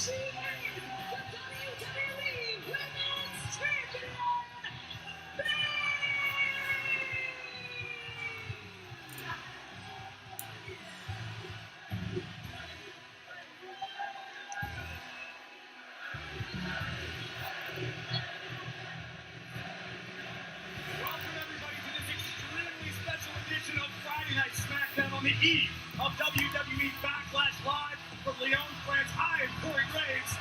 She is the WWE Women's Champion, Friday Night Smackdown on the eve of WWE Backlash Live from Lyon, France. I am Corey Graves.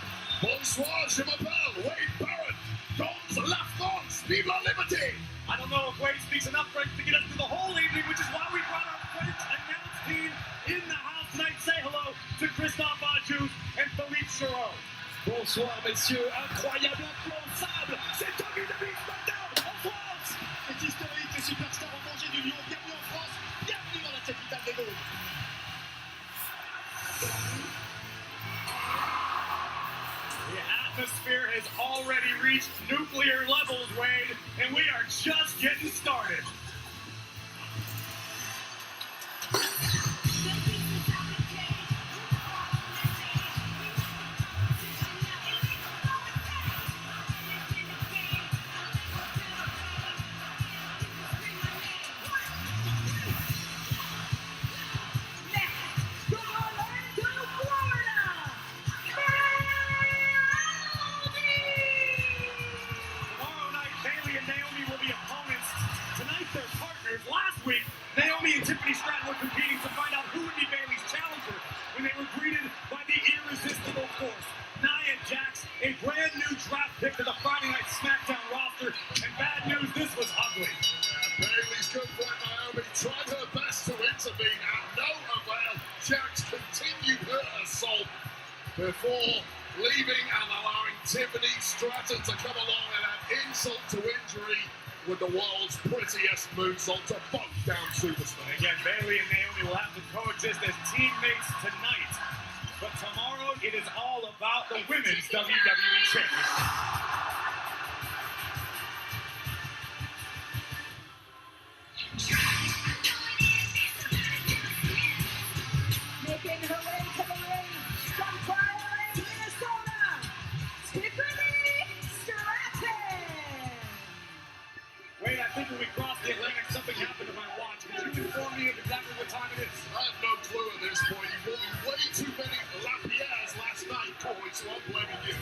Bonsoir, je m'appelle Wade Barrett. Dans la France, vive la liberté. I don't know if Wade speaks enough French to get us through the whole evening, which is why we brought our French announce team in the house tonight. Say hello to Christophe Ajus and Philippe Chareau. Bonsoir, messieurs. Incroyable, implausible. C'est WWE Smackdown en France. C'est historique, les superstars en danger du lion. Bienvenue en France. Bienvenue dans la capitale des Gaules. The atmosphere has already reached nuclear levels, Wade, and we are just getting started. Last week, Naomi and Tiffany Stratton were competing to find out who would be Bayley's challenger when they were greeted by the irresistible force. Nia Jax, a brand new draft pick to the Friday Night Smackdown roster, and bad news, this was ugly. Bayley's good friend Naomi tried her best to intervene and no avail. Jax continued her assault before leaving and allowing Tiffany Stratton to come along and add insult to injury with the world's prettiest moonsault to bunk down superstar. Again, Bayley and Naomi will have to coexist as teammates tonight. But tomorrow, it is all about the Women's WWE Championship. Making her way to the ring from Pryor, Minnesota, Tiffany Stratton. Wait, I think when we crossed the Atlantic, something happened to my watch. Could you inform me of exactly what time it is? I have no clue at this point. You bought me way too many Lapierres last night, Corey, so I'm blaming you.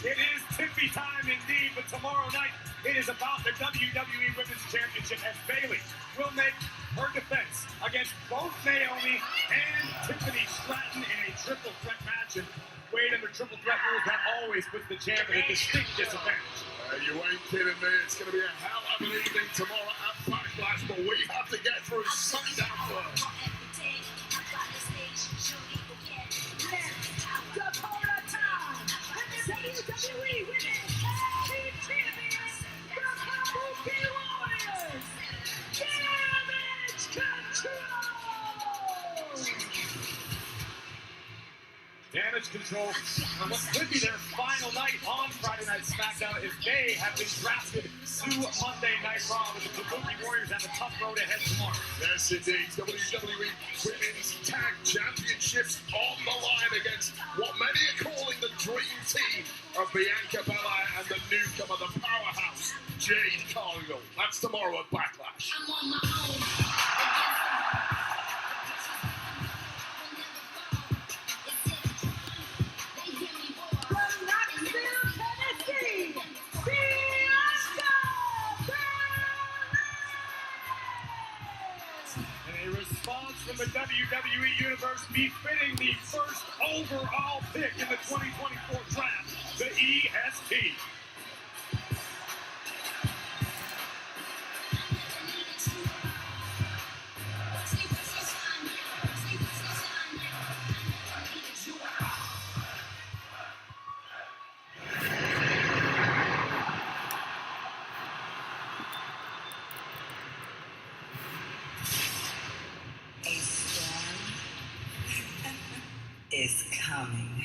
It is Tiffy time indeed, but tomorrow night it is about the WWE Women's Championship as Bayley will make her defense against both Naomi and Tiffany Stratton in a triple threat match. And Wade, under triple threat rules, that always puts the champ at a distinct disadvantage. You ain't kidding me. It's going to be a hell of an evening tomorrow at Backlash, but we have to get through Sundown first. Dakota time, and the WWE Women's Tag Champions, the Kabuki Warriors, Damage Control! Damage Control on what could be their final night on Friday Night Smackdown as they have been drafted to Monday Night Raw with the Kabuki Warriors have a tough road ahead tomorrow. Yes, indeed. WWE Women's Tag Championships on the line against what many are calling the dream team of Bianca Belair and the newcomer, the powerhouse, Jade Cargill. That's tomorrow at Backlash. I'm on my own. From the WWE Universe befitting the first overall pick in the 2024 draft, the EST. Is coming.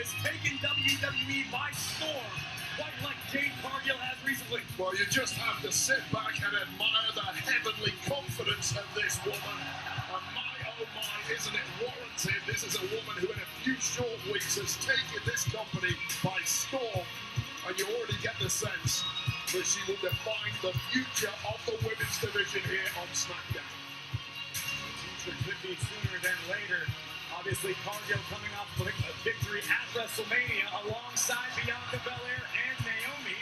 has taken WWE by storm, quite like Jade Cargill has recently. Well, you just have to sit back and admire the heavenly confidence of this woman. And my, oh my, isn't it warranted? This is a woman who in a few short weeks has taken this company by storm. And you already get the sense that she will define the future of the women's division here on SmackDown. Future could be sooner than later. Obviously, Cargill coming off a victory at WrestleMania alongside Bianca Belair and Naomi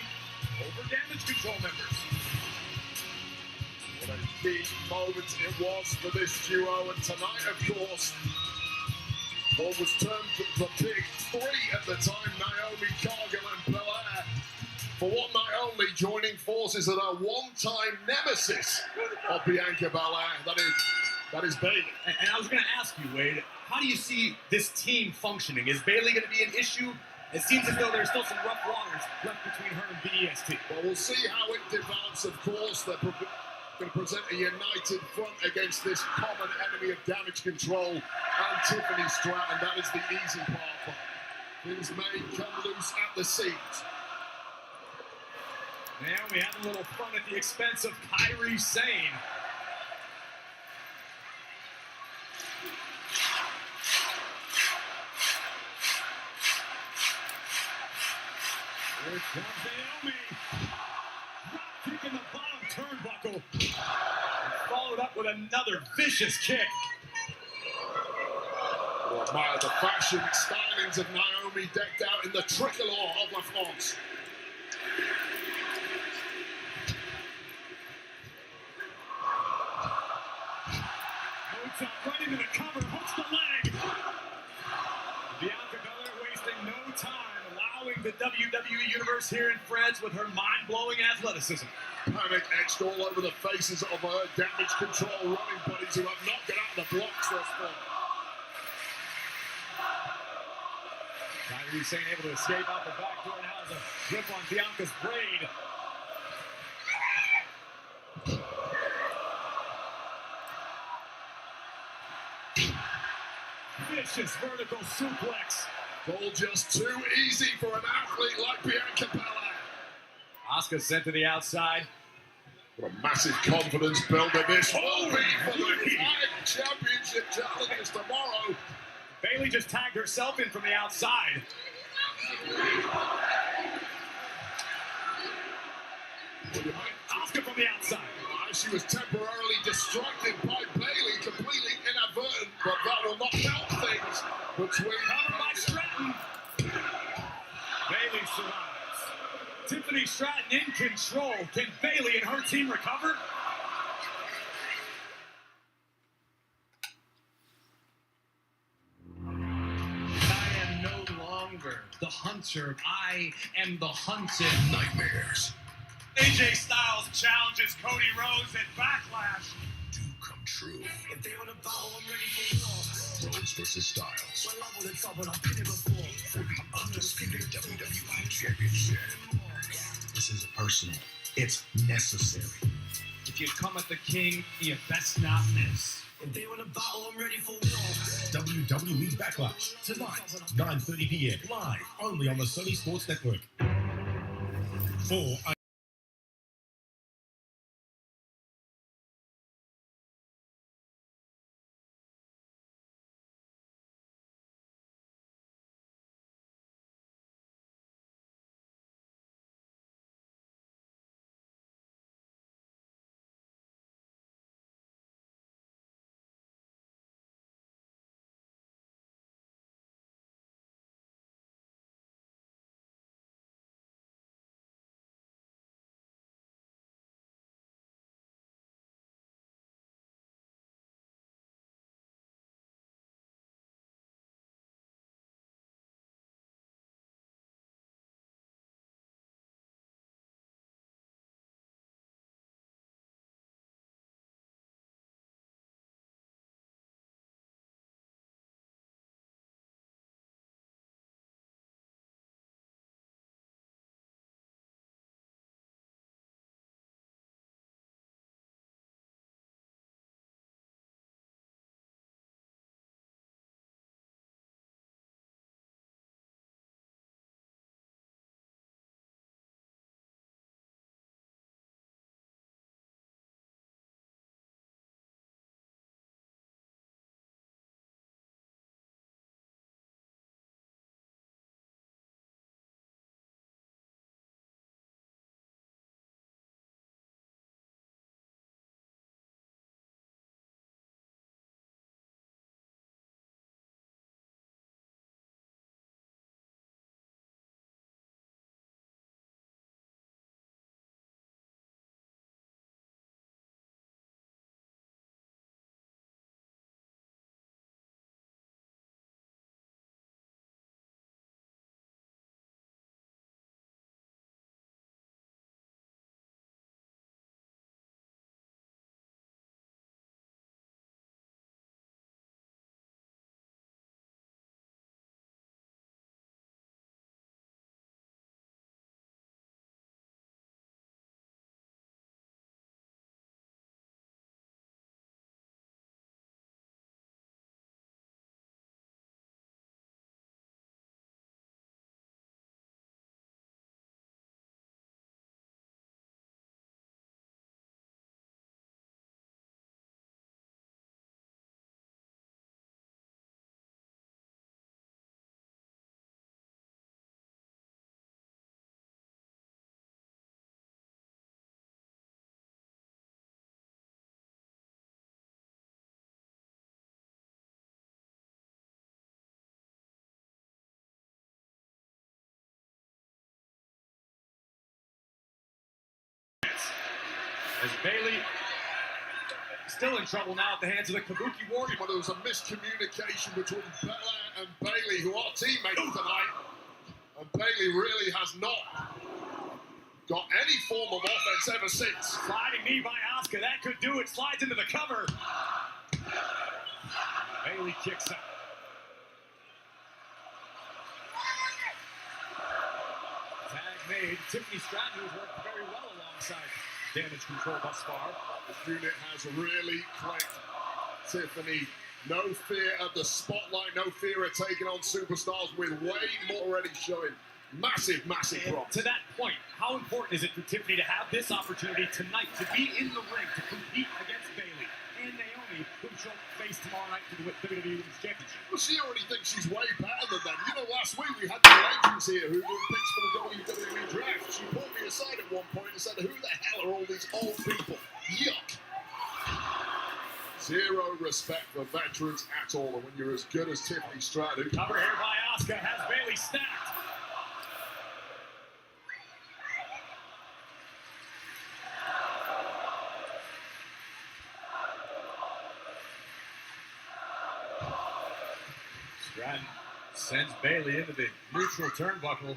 over Damage Control members. What a big moment it was for this duo, and tonight, of course, what was termed the big three at the time, Naomi, Cargill and Belair, for one night only, joining forces at a one-time nemesis of Bianca Belair, that is Bayley. And I was going to ask you, Wade, how do you see this team functioning? Is Bayley going to be an issue? It seems as though there's still some rough waters left between her and BEST. Well, we'll see how it develops, of course. They're going to present a united front against this common enemy of Damage Control and Tiffany Stratton. That is the easy part. But things may come loose at the seams. Naomi having a little fun at the expense of Kairi Sane. Here comes Naomi. Drop kick in the bottom turnbuckle. And followed up with another vicious kick. Well, admire the fashion stylings of Naomi decked out in the tricolor of La France. Moves up right into the cover, hooks the leg. Bianca Belair wasting no time, allowing the WWE Universe here in France with her mind-blowing athleticism. Panic etched all over the faces of her Damage Control running buddies who have not got out of the blocks thus far. Kairi Sane able to escape out the back door, now has a grip on Bianca's braid. Vicious vertical suplex. All just too easy for an athlete like Bianca Belair. Asuka sent to the outside. What a massive confidence builder this will be for the Tag Championship challenges tomorrow. Bayley just tagged herself in from the outside. Asuka from the outside. She was temporarily distracted by Bayley, completely inadvertent, but that will not help things between Covered by Stratton. Bayley survives. Tiffany Stratton in control. Can Bayley and her team recover? I am no longer the hunter. I am the hunted. nightmares AJ Styles challenges Cody Rhodes at Backlash. do come true. If they on the battle, I'm ready for war. Rhodes versus Styles Well, I'm on the top, but I've been here before. for the undisputed WWE Championship. This isn't personal. It's necessary. If you come at the king, you best not miss. If they on the battle, I'm ready for war. WWE Backlash tonight, 9:30 p.m. live only on the Sony Sports Network. For As Bayley still in trouble now at the hands of the Kabuki Warrior. But there was a miscommunication between Belair and Bayley, who are teammates tonight. And Bayley really has not got any form of offense ever since. Sliding knee by Asuka, that could do it. Slides into the cover. Bayley kicks out. Tag made. Tiffany Stratton, who's worked very well alongside Damage Control thus far. This unit has really clicked. Tiffany, no fear of the spotlight, no fear of taking on superstars, with way more already showing. Massive, massive props. To that point, how important is it for Tiffany to have this opportunity tonight to be in the ring to compete against Bayley and Naomi, who she'll face tomorrow night for the WWE Women's Championship? Well, she already thinks she's way better than them. You know, last week we had the legends here who were picks for the WWE draft. She pulled me aside at one point and said, "Who the hell are all these old people? Yuck." Zero respect for veterans at all, and when you're as good as Tiffany Stratton. Cover here by Asuka has Bayley stacked. Stratton sends Bayley into the neutral turnbuckle.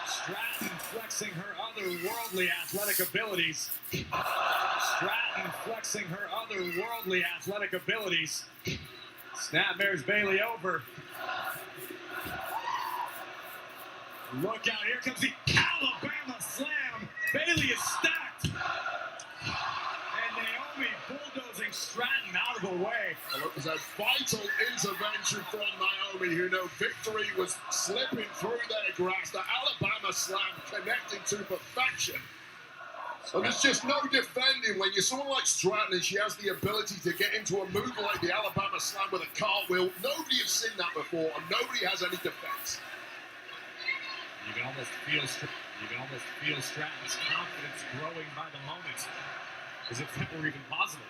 Stratton flexing her otherworldly athletic abilities. Stratton flexing her otherworldly athletic abilities. Snapmares Bayley over. Look out, here comes the Alabama Slam. Bayley is stacked. And Naomi bulldozing Stratton out of the way. Well, it was a vital intervention from Naomi, who knew victory was slipping through their grasp. The Alabama Slam connecting to perfection. And there's just no defending when you're someone like Stratton and she has the ability to get into a move like the Alabama Slam with a cartwheel. Nobody has seen that before, and nobody has any defense. You can almost feel Stratton's confidence growing by the moment, as if that were even possible.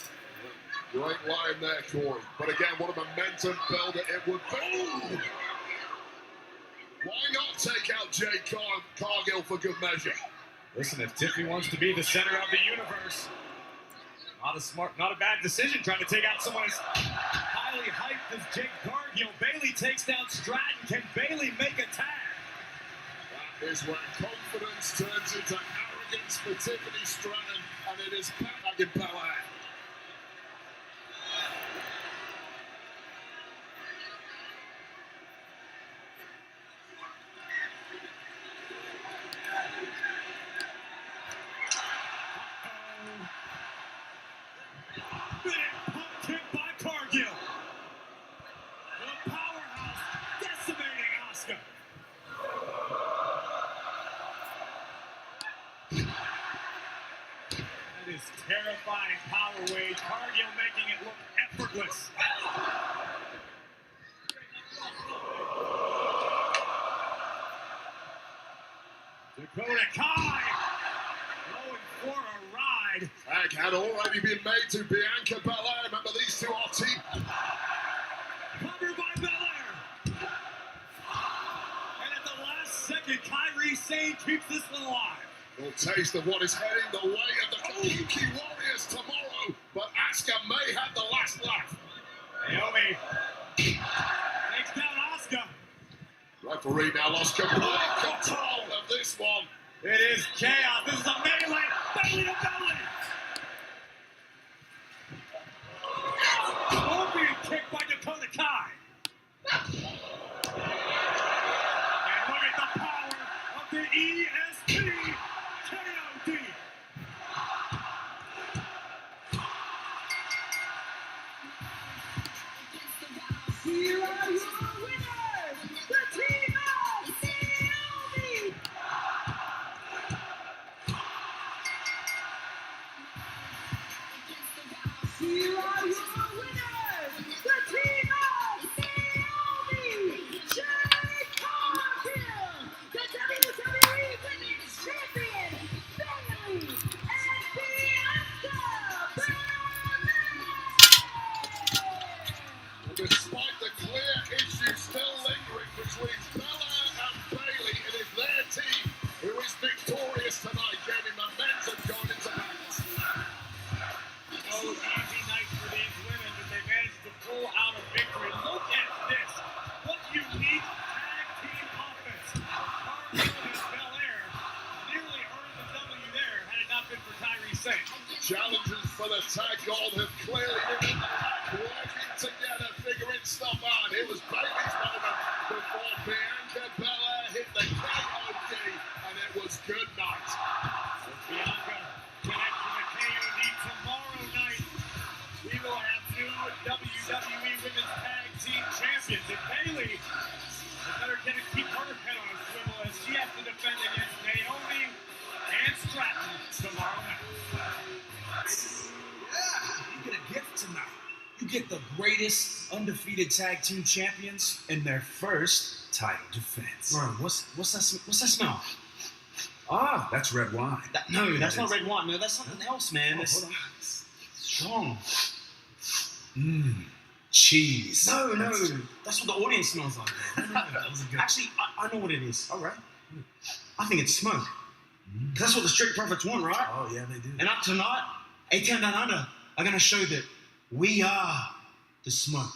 Great line there, Corey. But again, what a momentum builder it would be. Why not take out Jade Cargill for good measure? Listen, if Tiffany wants to be the center of the universe, not a bad decision trying to take out someone as highly hyped as Jade Cargill. Bayley takes down Stratton. Can Bayley make a tag? That is where confidence turns into arrogance for Tiffany Stratton, and it is back in Belair. Big pump kick by Cargill. The powerhouse decimating Asuka. That is terrifying power wave. Cargill making it look effortless. Dakota Kai going for a ride. Tag had already been made to Bianca Belair. Remember, these two are team. Covered by Belair. And at the last second, Kairi Sane keeps this one alive. A little taste of what is heading the way of the Kabuki Warriors tomorrow, but Asuka may have the last laugh. Naomi takes down Asuka. Referee now lost complete control of this one. It is chaos. This is a melee. Belly to belly. Opium kick by Dakota Kai. And look at the power of the ESP KOD. Here are your winners, the team of Naomi. Here are your winners, the team of Naomi, Jade Cargill, the WWE Women's Champion, Bayley, and Bianca Belair. Despite the clear issue still lingering between Belair and Bayley, it is their team who is challenges for the tag gold have clearly been working together, figuring stuff out. It was Bailey's moment before Bianca Belair hit the KOD, and it was good night. Bianca connects to the KOD tomorrow night. We will have new WWE Women's Tag Team Champions. And Bayley better keep her head on a swivel as she has to defend against Naomi and Stratton tomorrow night. Yeah, you get a gift tonight. You get the greatest undefeated tag team champions in their first title defense. Bro, what's that smell? Ah, that's red wine. No, that's not red wine. No, that's something else, man. It's hold on. strong. Cheese. No, that's what the audience smells like. Man. That was a good. Actually, I know what it is. All right. I think it's smoke. 'Cause that's what the Street Profits want, right? Oh yeah, they do. And up tonight, A-Town Down Under are going to show that we are the smoke.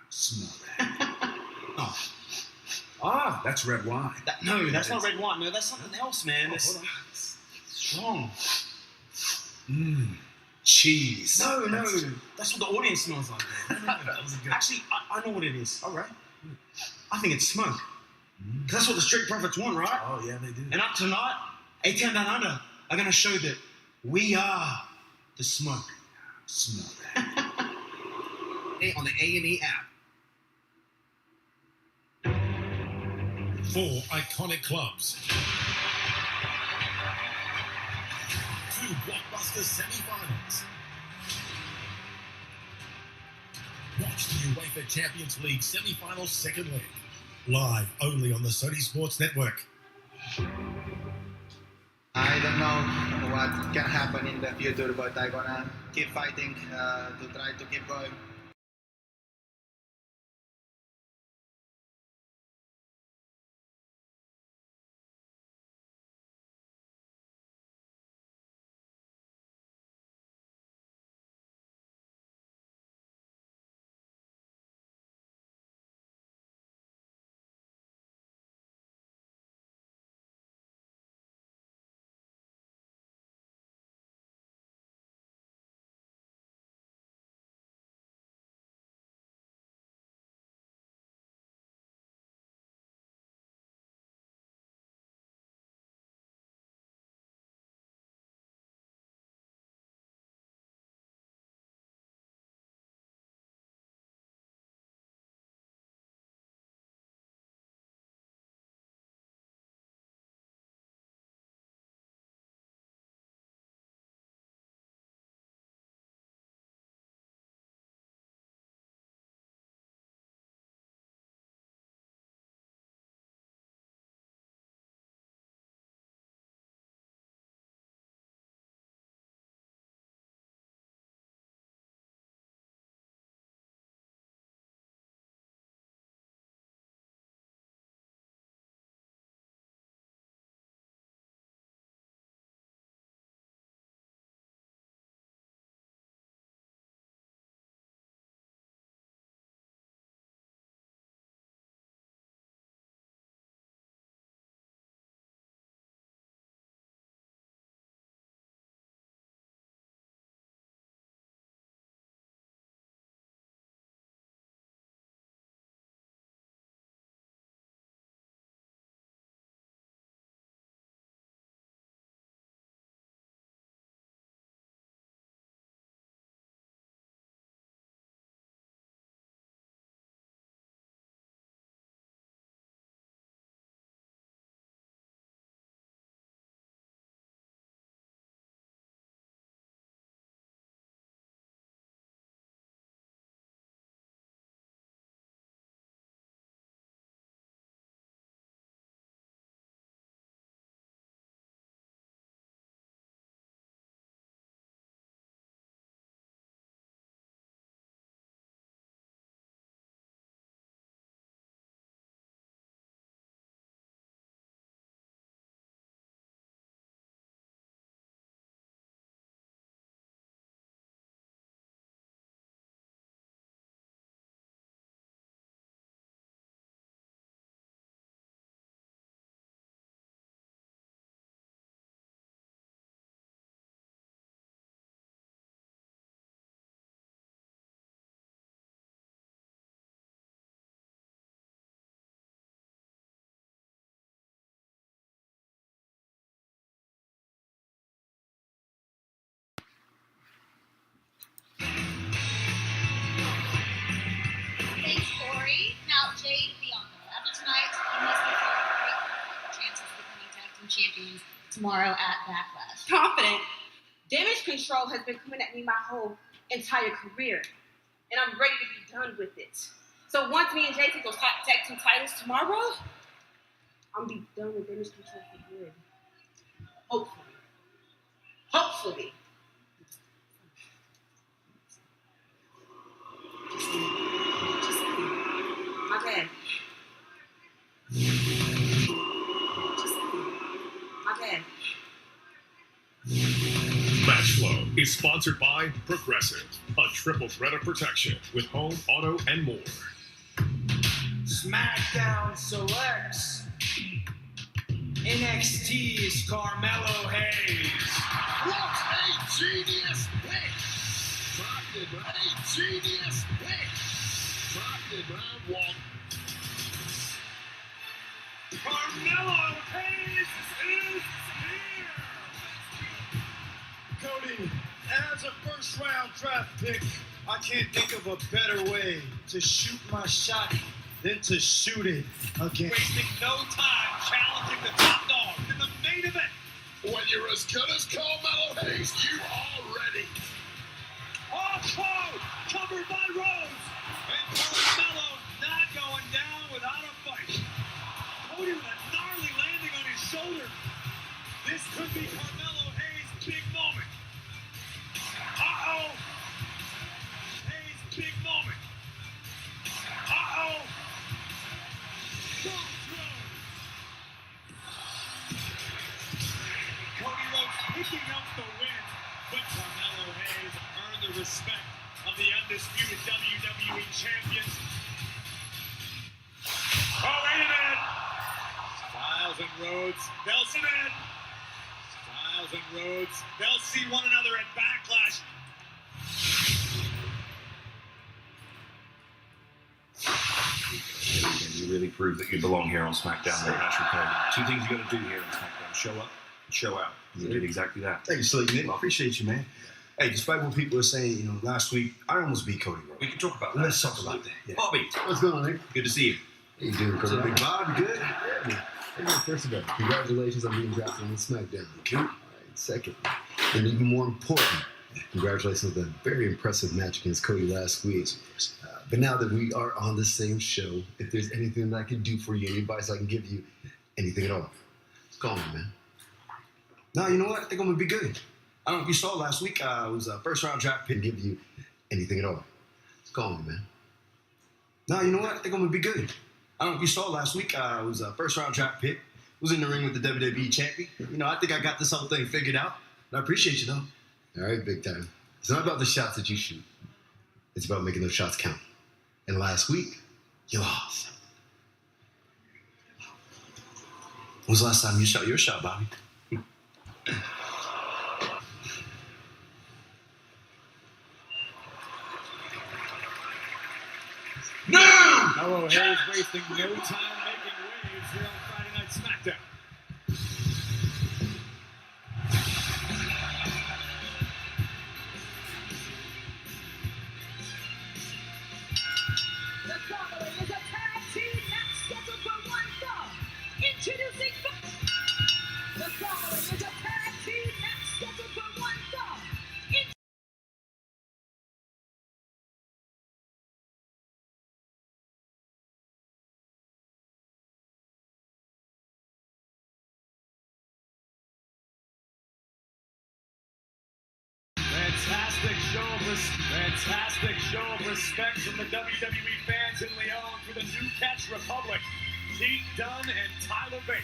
Smell that. Oh, Ah, that's red wine. no, that's not red wine. No, that's something else, man. It's hold on. strong. Cheese. No, that's what the audience smells like. Man. That was a good. Actually, I know what it is. All right. I think it's smoke. 'Cause that's what the Street Profits want, right? Oh yeah, they do. And up tonight, A-Town Down Under are going to show that we are the smoke. Smell that. On the A&E app. 4 iconic clubs. 2 blockbuster semi-finals. Watch the UEFA Champions League semi-final second leg. Live only on the Sony Sports Network. I don't know what can happen in the future, but I'm gonna keep fighting to try to keep going. tomorrow at Backlash. Confident. Damage control has been coming at me my whole entire career, and I'm ready to be done with it. So once me and Jay take those tag team titles tomorrow, I'm gonna be done with damage control for good. Hopefully. Hopefully. My bad. My bad. Match Flow is sponsored by Progressive, a triple threat of protection with home, auto, and more. Smackdown selects NXT's Carmelo Hayes. What a genius pick! Drafted a genius pick! Drafted round one. Carmelo Hayes is here! Cody, as a first-round draft pick, I can't think of a better way to shoot my shot than to shoot it again. Wasting no time challenging the top dog in the main event. When you're as good as Carmelo Hayes, you are ready. Oh, covered by Rose. And Carmelo not going down without a fight. Cody with a gnarly landing on his shoulder. This could be Carmelo Hayes' big moment. Uh-oh. Hayes' big moment. Uh-oh. Cody Rhodes picking up the win, but Carmelo Hayes earned the respect of the undisputed WWE champions. Oh, wait a minute! Styles and Rhodes, they'll see it. Styles and Rhodes, they'll see one another at Backlash. You really prove that you belong here on SmackDown. Two things you got to do here on SmackDown: show up, and show out. You did exactly that. Thank you, Slick Nick. Appreciate you, man. Hey, despite what people are saying, last week I almost beat Cody Rhodes. We can talk about that. Let's talk about that. Yeah. Bobby, What's going on, Nick? good to see you. How you doing, Cody? Big Bob, you good? Yeah, man. Hey, man, first of all, congratulations on being drafted on SmackDown. Okay. All right, second, and even more important, congratulations on the very impressive match against Cody last week. But now that we are on the same show, if there's anything that I can do for you, any advice I can give you, anything at all, call me, man. No, you know what? I think I'm gonna be good. I don't know if you saw last week. I was a first-round draft pick. Give you anything at all, call me, man. No, you know what? I think I'm gonna be good. I don't know if you saw last week. I was a first-round draft pick. Was in the ring with the WWE champion. I think I got this whole thing figured out. And I appreciate you, though. All right, big time. It's not about the shots that you shoot. It's about making those shots count. And last week, you lost. When was the last time you shot your shot, Bobby? No! Carmelo Hayes wasting no time making waves here on Friday Night SmackDown. The following is a tag team match scheduled for one fall. Introducing the following is a tag team match scheduled for one fall. Fantastic show of respect from the WWE fans in Lyon for the New Catch Republic. Pete Dunne and Tyler Bate.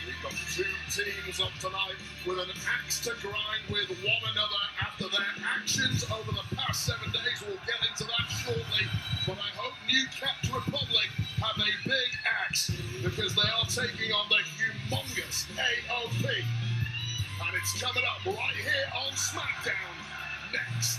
We've got two teams up tonight with an axe to grind with one another after their actions over the past 7 days. We'll get into that shortly. But I hope New Catch Republic have a big axe because they are taking on the humongous AOP. And it's coming up right here on SmackDown next.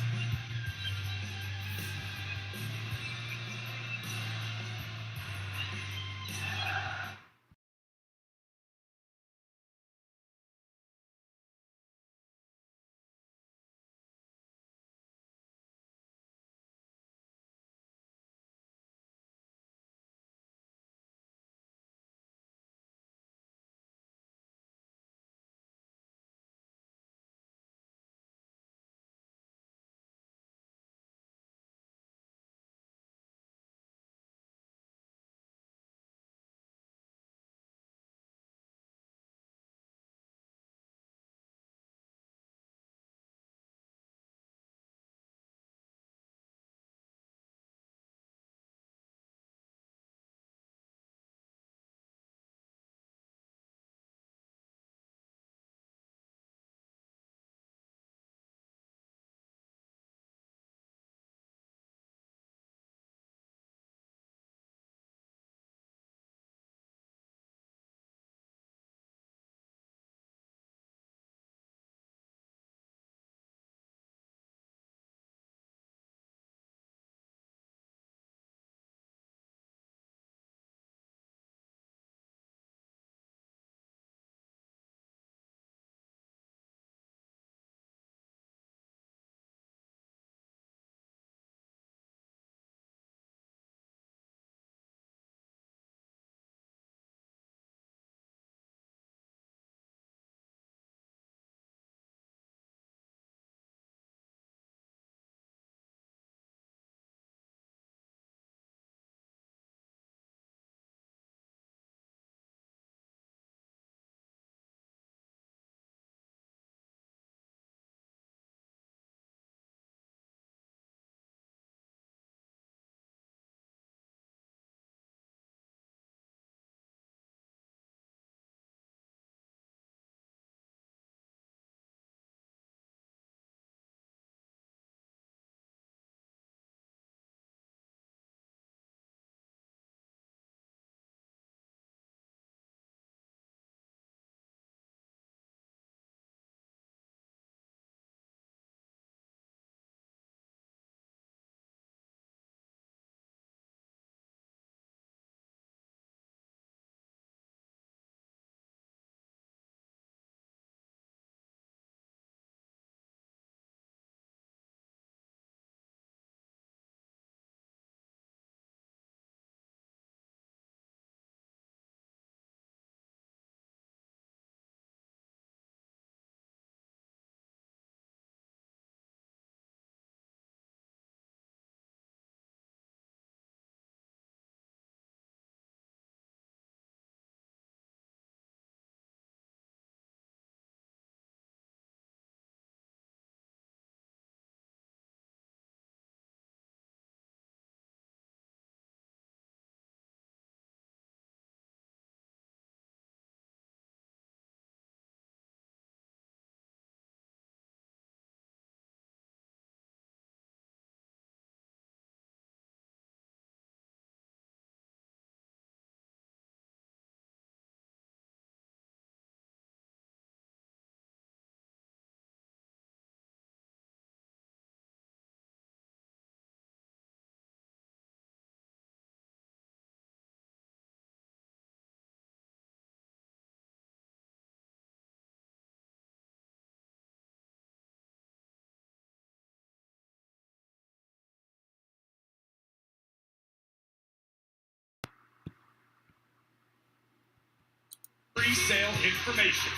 pre-sale information.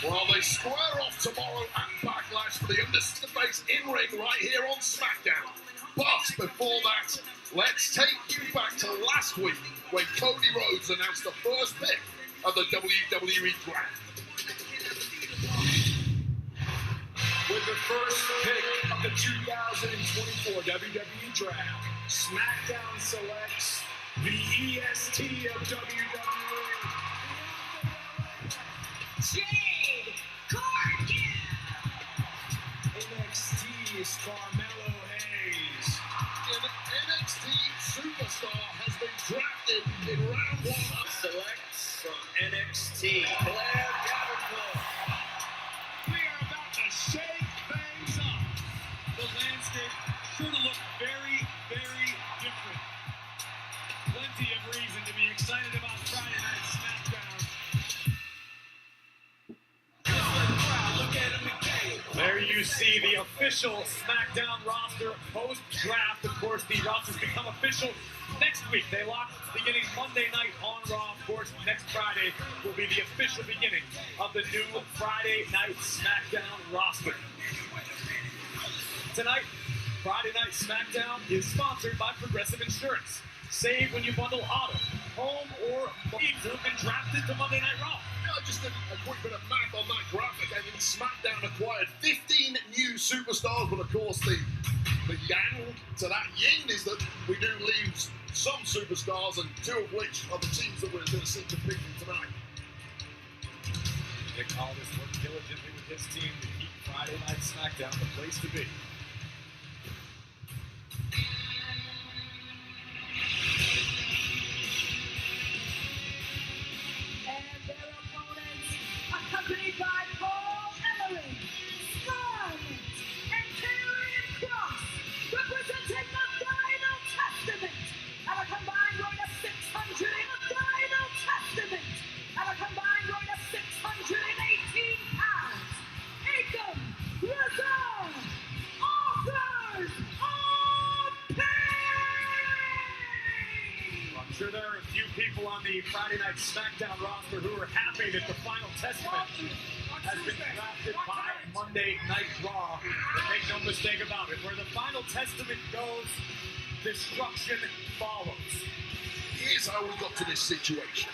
Well, they square off tomorrow at Backlash for the undisputed base in-ring right here on SmackDown. But before that, let's take you back to last week when Cody Rhodes announced the first pick of the WWE Draft. With the first pick of the 2024 WWE Draft, SmackDown selects the EST of WWE. Jade Cargill. NXT is Carmelo Hayes. An NXT superstar has been drafted in round 1. Selects from NXT, Blair Davenport. We are about to shake things up. The landscape sure to look very, very different. Plenty of reason to be excited about Friday Night SmackDown. There you see the official SmackDown roster post-draft. Of course, the rosters become official next week. They lock beginning Monday night on Raw. Of course, next Friday will be the official beginning of the new Friday Night SmackDown roster. Tonight, Friday Night SmackDown is sponsored by Progressive Insurance. Save when you bundle auto, home, or teams who have been drafted to Monday Night Raw. I just did a quick bit of math on that graphic, and then SmackDown acquired 15 new superstars, but of course the yang to that yin is that we do lose some superstars, and 2 of which are the teams that we're going to see competing tonight. Nick Aldis worked diligently with his team to keep Friday Night SmackDown the place to be. Accompanied by Paul Ellering, Scarlett, and Karrion Kross, representing the Final Testament at a combined weight of 600. The Final Testament at a combined weight of 618 pounds. Akam Razor, authors of pain. I'm sure there are a few people on the Friday Night SmackDown roster who are happy that the Final Testament has been drafted by Monday Night Raw. But make no mistake about it, where the Final Testament goes, destruction follows. Here's how we got to this situation.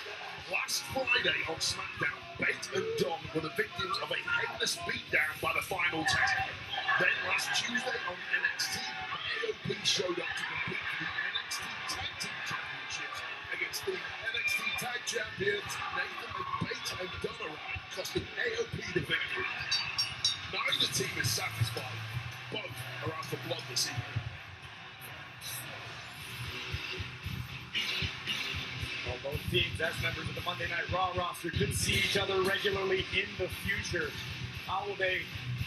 Last Friday on SmackDown, Bate and Dom were the victims of a headless beatdown by the Final Testament. Then last Tuesday on NXT, AOP showed up to compete for the NXT Tag Team Championships against the NXT Tag Champions Nathan and Bate and Dunn arrived, costing AOP the victory. Neither team is satisfied. Both are out for blood this evening. While both teams, as members of the Monday Night Raw roster, could see each other regularly in the future, how will they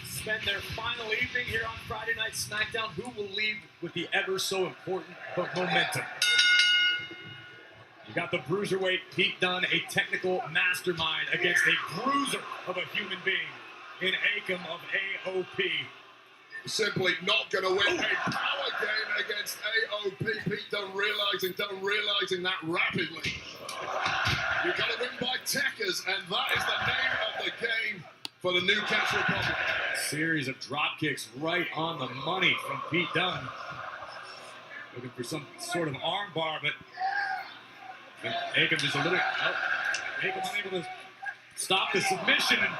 spend their final evening here on Friday Night SmackDown? Who will leave with the ever so important momentum? You got the bruiserweight Pete Dunne, a technical mastermind, against a bruiser of a human being in Akam of AOP. Simply not going to win a power game against AOP. Pete Dunne realizing that rapidly. You've got to win by techers, and that is the name of the game for the Newcastle Republic. Series of drop kicks right on the money from Pete Dunne. Looking for some sort of arm bar, but Akam just a little. Akam unable to stop the submission, and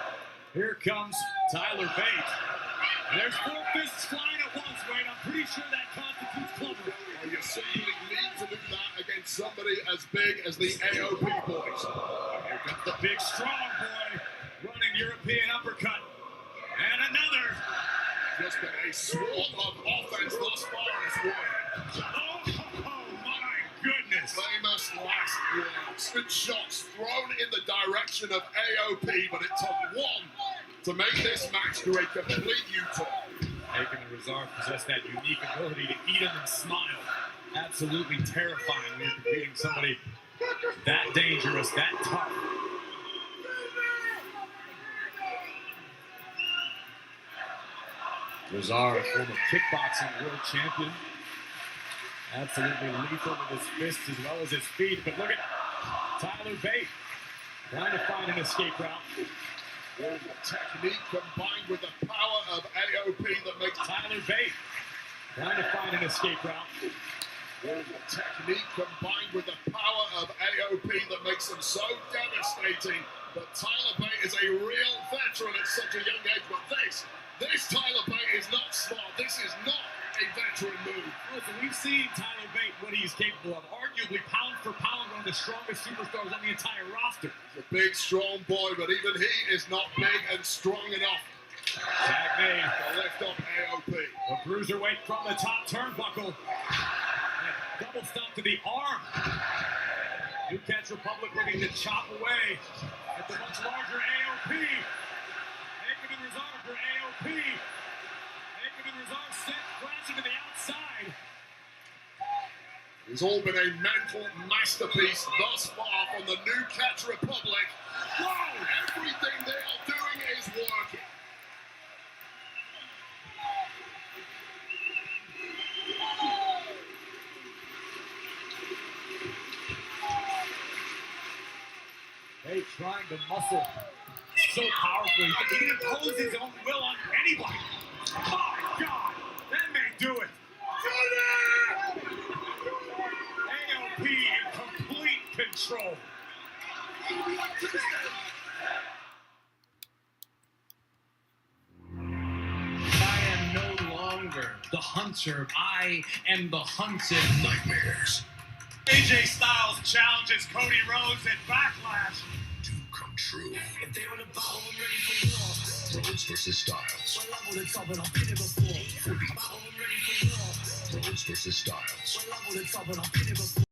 here comes Tyler Bate. And there's 4 fists flying at once, right? I'm pretty sure that constitutes clubbing. Well, you simply need to do that against somebody as big as the AOP boys. Here comes the big, strong boy, running European uppercut. And another. Just been a swarm of offense thus far this morning. Oh my goodness. Famous last words. Good shots thrown in the direction of AOP, but it took one to make this match to a complete U-turn. Akam and Razor possess that unique ability to eat them and smile. Absolutely terrifying when you're competing somebody that dangerous, that tough. Razor, a former kickboxing world champion. Absolutely lethal with his fists as well as his feet. But look at Tyler Bate trying to find an escape route. All the technique combined with the power of AOP that makes Tyler Bate trying to find an escape route. All the technique combined with the power of AOP that makes them so devastating. But Tyler Bate is a real veteran at such a young age. But this Tyler Bate is not smart. This is not a veteran move. Listen, we've seen Tyler Bate, what he's capable of. Arguably, pound for pound, one of the strongest superstars on the entire roster. He's a big, strong boy, but even he is not big and strong enough. Tag made. The lift up AOP. A cruiserweight from the top turnbuckle. And a double stomp to the arm. Newcastle Republic looking to chop away at the much larger AOP. Aikman and Razor for AOP. Aikman and Razor sent crashing to the outside. It's all been a mental masterpiece thus far from the Newcastle Republic. Wow! Everything they are doing is working. They trying to muscle so powerfully. He can impose his own will on anybody. Oh my God, that may do it. AOP in complete control. I am no longer the hunter. I am the hunted. Nightmares AJ Styles challenges Cody Rhodes at Backlash. do come true. If they on the battle, I'm ready for war. Rhodes versus Styles. My level the top, and I've been here before. For the Battle, I'm ready for war. Rhodes versus Styles. My level the top, and I've been here before.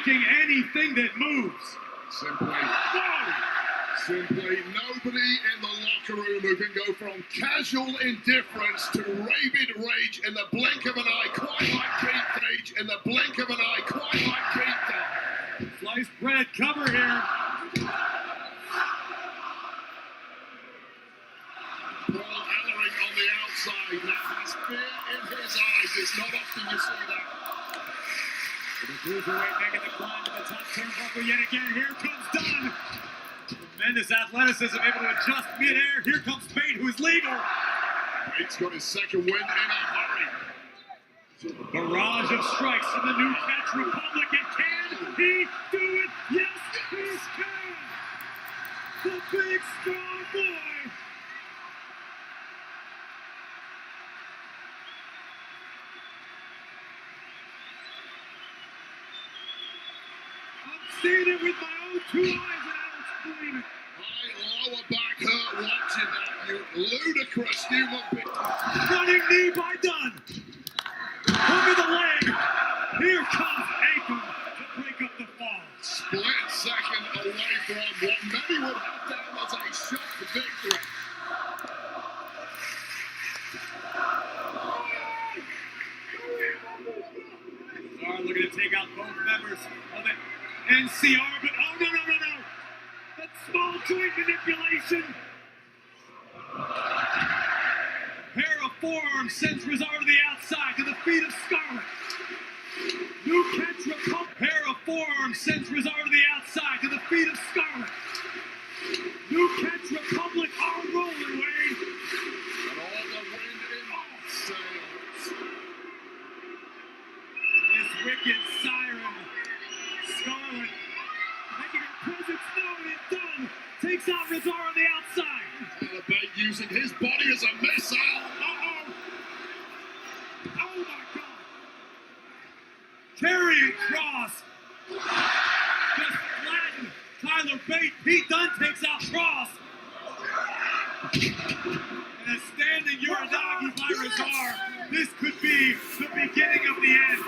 attacking anything that moves. Simply nobody in the locker room who can go from casual indifference to rabid rage in the blink of an eye, quite like Keith Cage, in the blink of an eye, quite like Keith Cage. Sliced bread cover here. Brawl Ellering on the outside, now has fear in his eyes. It's not often you see that. The cruiserweight making the climb to the top turnbuckle yet again. Here comes Dunn. Tremendous athleticism, able to adjust midair. Here comes Bate, who is legal. Bate's got his second win in a hurry. Barrage of strikes from the New Catch Republic. And can he do it? Yes, he can. The big strong boy. I've seen it with my own 2 eyes, and I don't believe it. Lower back hurt watching that. You ludicrous human being. Running knee by Dunn. Over the leg. Here comes Akam to break up the fall. Split second away from what many would have down as a shock victory. Cesaro looking to take out both members of the NCR, but oh no. That small joint manipulation. Pair of forearms sends Cesaro to the outside to the feet of Scarlett. New Catch Republic. Pair of forearms sends Cesaro to the outside to the feet of Scarlett. New Catch Republic are rolling, Wade. And all the wind in sails. This wicked siren, Scarlett, making her presence known and done. Takes out Cesaro on the outside. Tyler Bate using his body as a missile. Oh my God. Carrying Cross. Just flattened Tyler Bate. Pete Dunne takes out Cross. And a standing Uranagi by Cesaro. This could be the beginning of the end.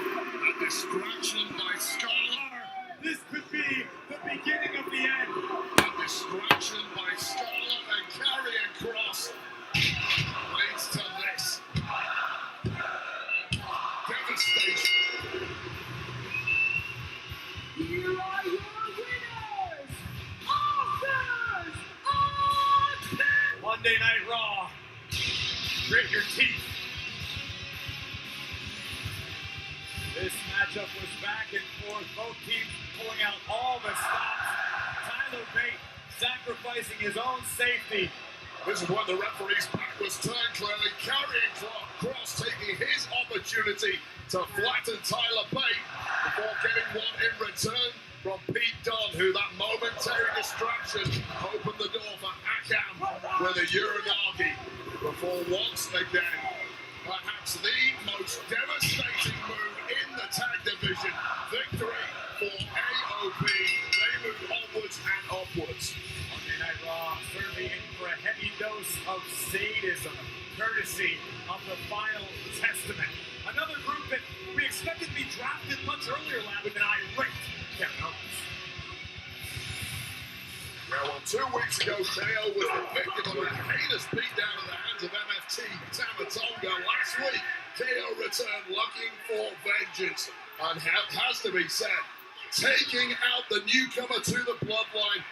A distraction by Scarlett. This could be the beginning of the end. A distraction by Scarlett and carrying Cross leads to this. Devastation. Here are your winners, authors of Monday Night Raw. Grit your teeth. This matchup was back and forth. Both teams pulling out all the stops. Tyler Bate sacrificing his own safety. This is when the referee's back was turned clearly, carrying Cross taking his opportunity to flatten Tyler Bate before getting one in return from Pete Dunne, who that momentary distraction opened the door for Akam with a Uranagi before once again, perhaps the most devastating move in the tag division, victory for AOP. They move onwards and upwards. Monday Night Raw certainly in for a heavy dose of sadism, courtesy of the Final Testament. Another group that we expected to be drafted much earlier with an irate Kevin Owens. Yeah, well, 2 weeks ago, KO was the victim of a heinous beatdown at the hands of MFT Tamatonga. Last week, KO returned looking for vengeance, and has to be said, taking out the newcomer to the bloodline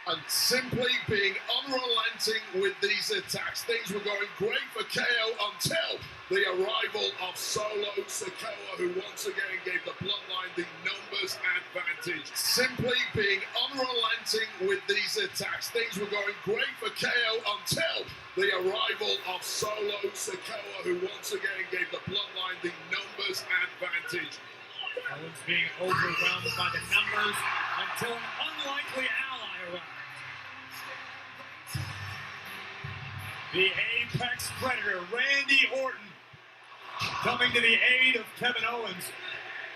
and simply being unrelenting with these attacks. Things were going great for KO until the arrival of Solo Sikoa, who once again gave the bloodline the numbers advantage. Simply being unrelenting with these attacks. Things were going great for KO until the arrival of Solo Sikoa, who once again gave the bloodline the numbers advantage. Owens being overwhelmed by the numbers until an unlikely ally arrived. The Apex Predator, Randy Orton, coming to the aid of Kevin Owens.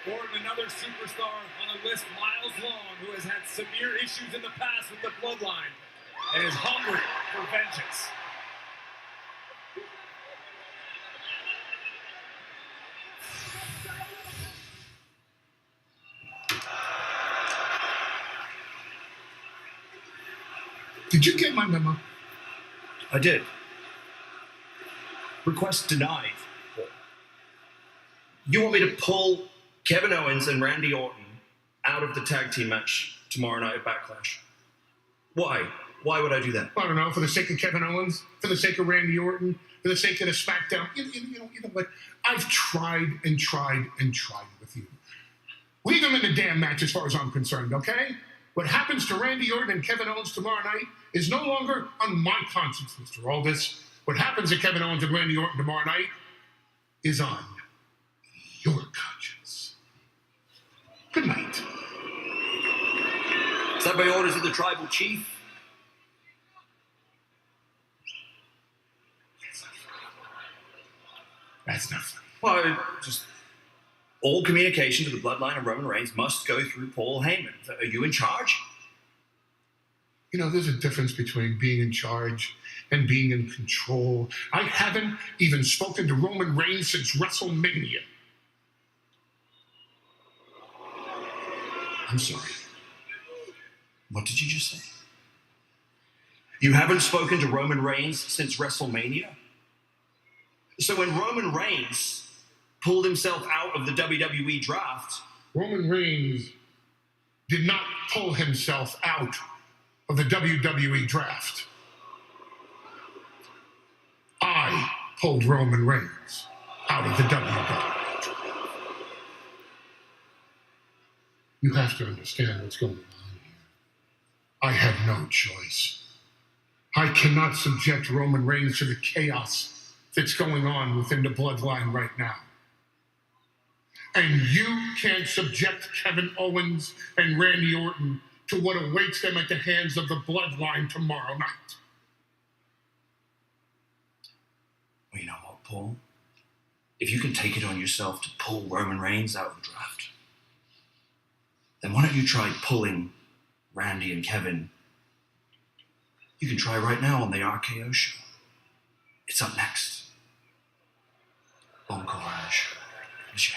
Orton, another superstar on a list miles long who has had severe issues in the past with the bloodline and is hungry for vengeance. Did you get my memo? I did. Request denied. You want me to pull Kevin Owens and Randy Orton out of the tag team match tomorrow night at Backlash? Why? Why would I do that? I don't know, for the sake of Kevin Owens, for the sake of Randy Orton, for the sake of the SmackDown. You know what? I've tried and tried and tried with you. Leave them in the damn match as far as I'm concerned, okay? What happens to Randy Orton and Kevin Owens tomorrow night is no longer on my conscience, Mr. Aldis. What happens to Kevin Owens and Randy Orton tomorrow night is on your conscience. Good night. Is that by orders of the tribal chief? That's not funny. Well, just all communication to the bloodline of Roman Reigns must go through Paul Heyman. Are you in charge? You know, there's a difference between being in charge and being in control. I haven't even spoken to Roman Reigns since WrestleMania. I'm sorry. What did you just say? You haven't spoken to Roman Reigns since WrestleMania? So when Roman Reigns pulled himself out of the WWE draft... Roman Reigns did not pull himself out of the WWE draft. I pulled Roman Reigns out of the WWE draft. You have to understand what's going on here. I had no choice. I cannot subject Roman Reigns to the chaos that's going on within the bloodline right now. And you can't subject Kevin Owens and Randy Orton to what awaits them at the hands of the bloodline tomorrow night. Well, you know what, Paul? If you can take it on yourself to pull Roman Reigns out of the draft, then why don't you try pulling Randy and Kevin? You can try right now on the RKO show. It's up next. Bon courage, monsieur.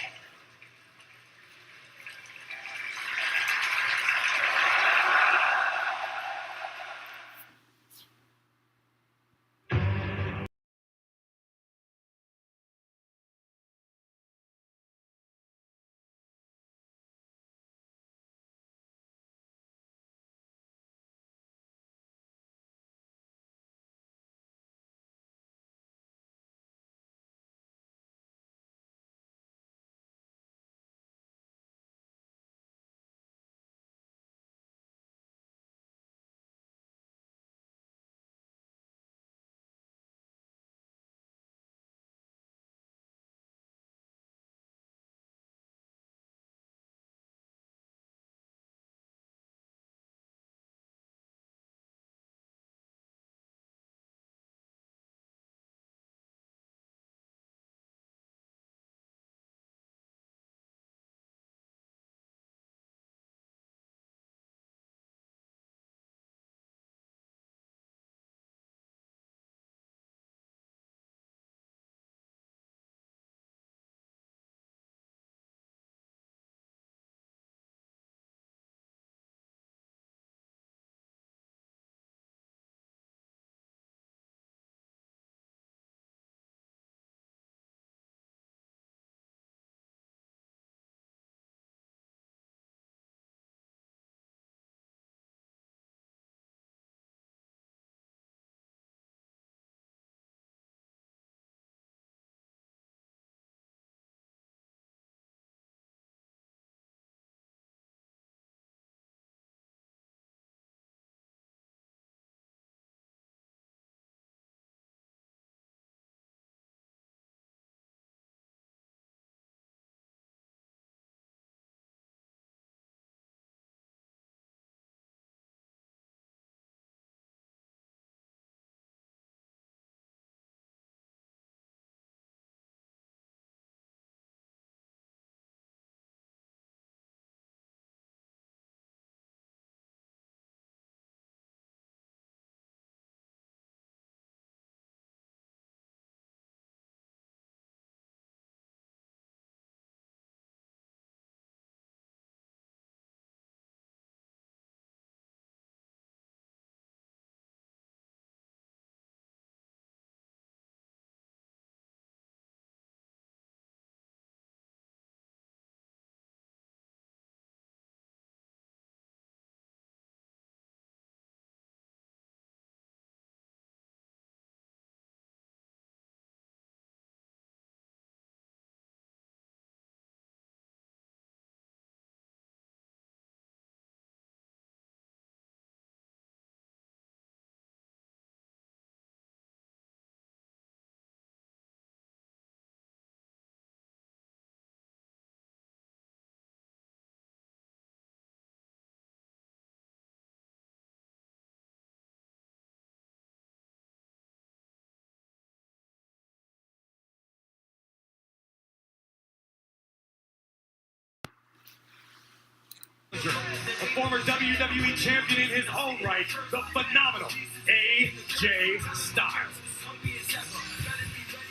the former WWE champion in his own right, the phenomenal AJ Styles.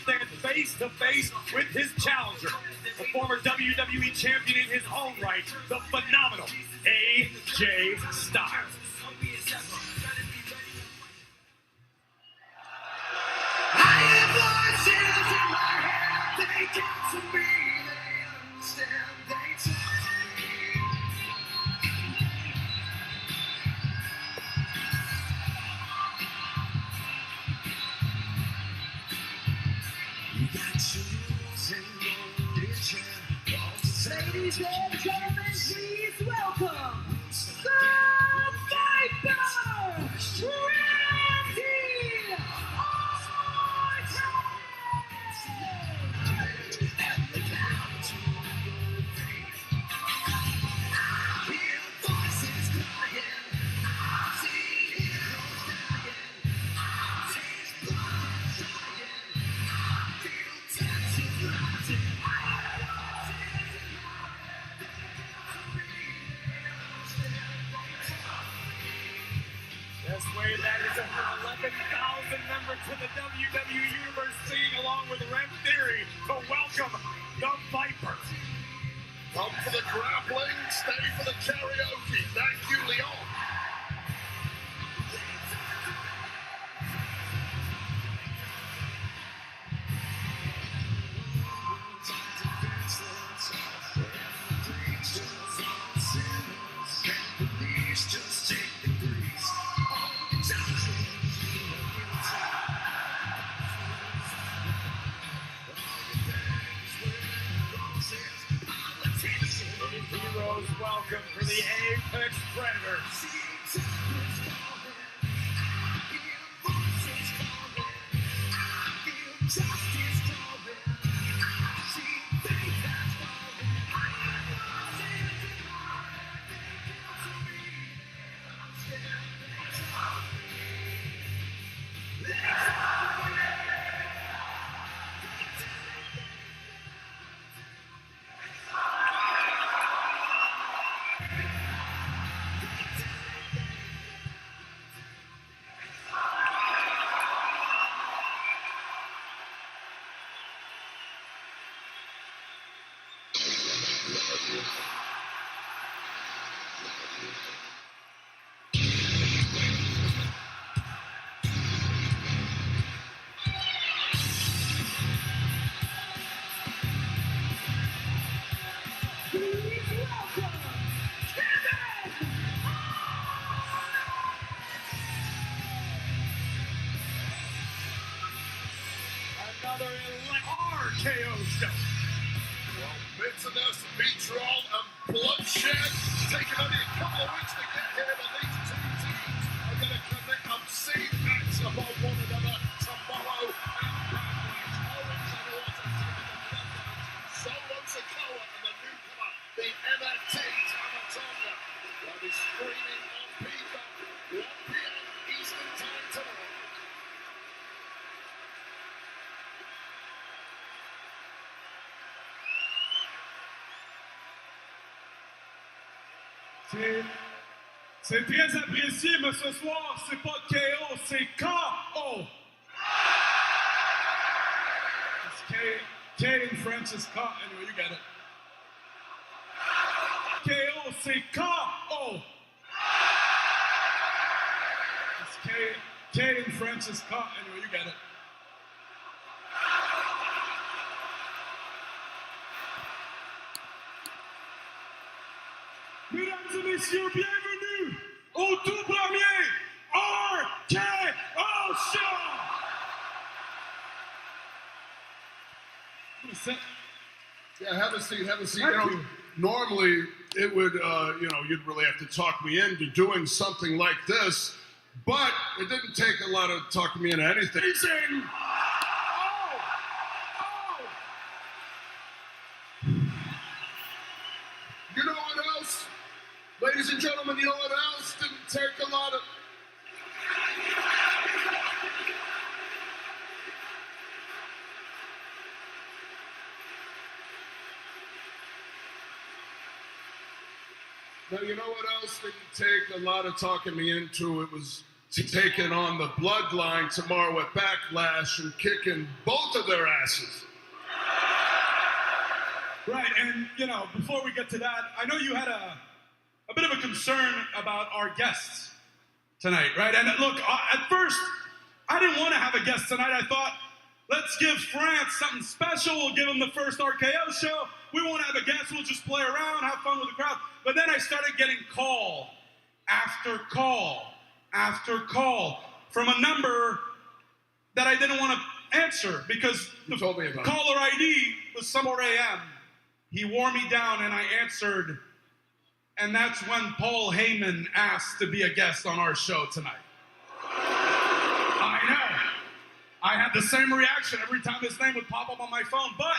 Stand face to face with his challenger, the former WWE champion in his own right, the phenomenal AJ Styles. I have voices in my head, they talk to me, they understand, they talk to me. You got tools in your religion. Ladies and gentlemen, please welcome the Viper, Randy Best way that is over 11,000 members to the WWE Universe singing along with Ren Theory to welcome the Viper. Come for the grappling, stay for the karaoke. Thank you, Leon. Just take the grease. Heroes welcome for the Apex Predators. Another RKO show. Well, bitterness, vitriol, and bloodshed. Taking only a couple of weeks to get here, but these two teams are going to commit obscene acts upon one another tomorrow at Backlash. Owens and Orton taking the bloodlines. Solo Sikoa and the newcomer, the NFT Tamatonia. That is streaming on Peacock, 1 p.m. Eastern Time tonight. C'est très apprécié, mais ce soir, c'est pas KO, c'est KO. K in French is K. Anyway, you got it. KO, c'est KO. K in French is K. Anyway, you got it. Mesdames et messieurs, bienvenue au tout premier RKO Show! Yeah, have a seat, have a seat. You know, normally it would, you'd really have to talk me into doing something like this, but it didn't take a lot of talking me into anything. Amazing! You know what else? Ladies and gentlemen, you know what else didn't take a lot of... Now, you know what else didn't take a lot of talking me into? It was taking on the Bloodline tomorrow at Backlash and kicking both of their asses. Right, and, you know, before we get to that, I know you had a bit of a concern about our guests tonight, right? And look, at first, I didn't want to have a guest tonight. I thought, let's give France something special. We'll give them the first RKO show. We won't have a guest. We'll just play around, have fun with the crowd. But then I started getting call after call after call from a number that I didn't want to answer because the caller ID was some 4 a.m. He wore me down and I answered. And that's when Paul Heyman asked to be a guest on our show tonight. I know. I had the same reaction every time his name would pop up on my phone, but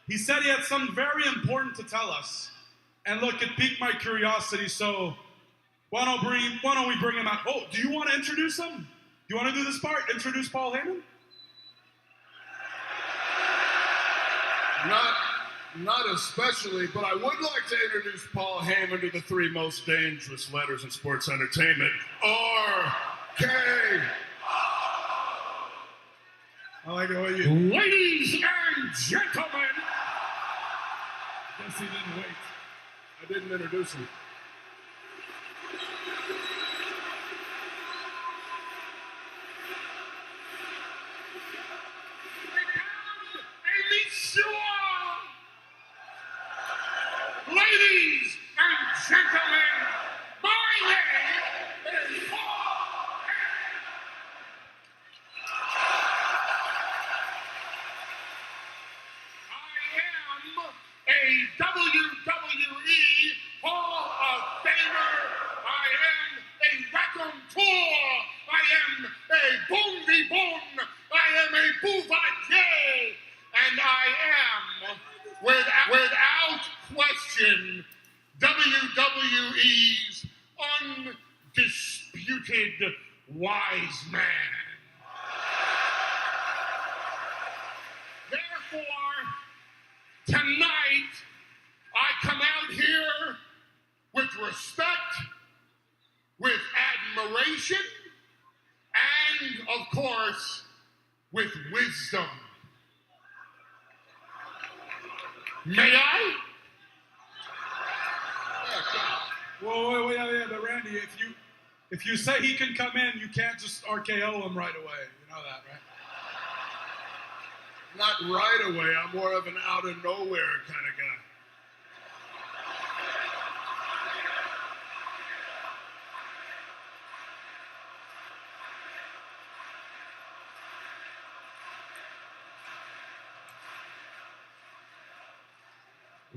he said he had something very important to tell us. And look, it piqued my curiosity, so why don't we bring him out? Oh, do you want to introduce him? Do you want to do this part? Introduce Paul Heyman? Not especially, but I would like to introduce Paul Heyman to the 3 most dangerous letters in sports entertainment. RK. I like the way you... Ladies and gentlemen. Guess he didn't wait. I didn't introduce him. Ladies and gentlemen, my name is Paul Heyman. I am a WWE Hall of Famer. I am a raconteur. I am a bon vivant. I am a boulevardier. And I am, without question, WWE's undisputed wise man. Therefore, tonight, I come out here with respect, with admiration, and, of course, with wisdom. May I? Whoa, yeah, but Randy, if you say he can come in, you can't just RKO him right away. You know that, right? Not right away. I'm more of an out of nowhere kind of guy.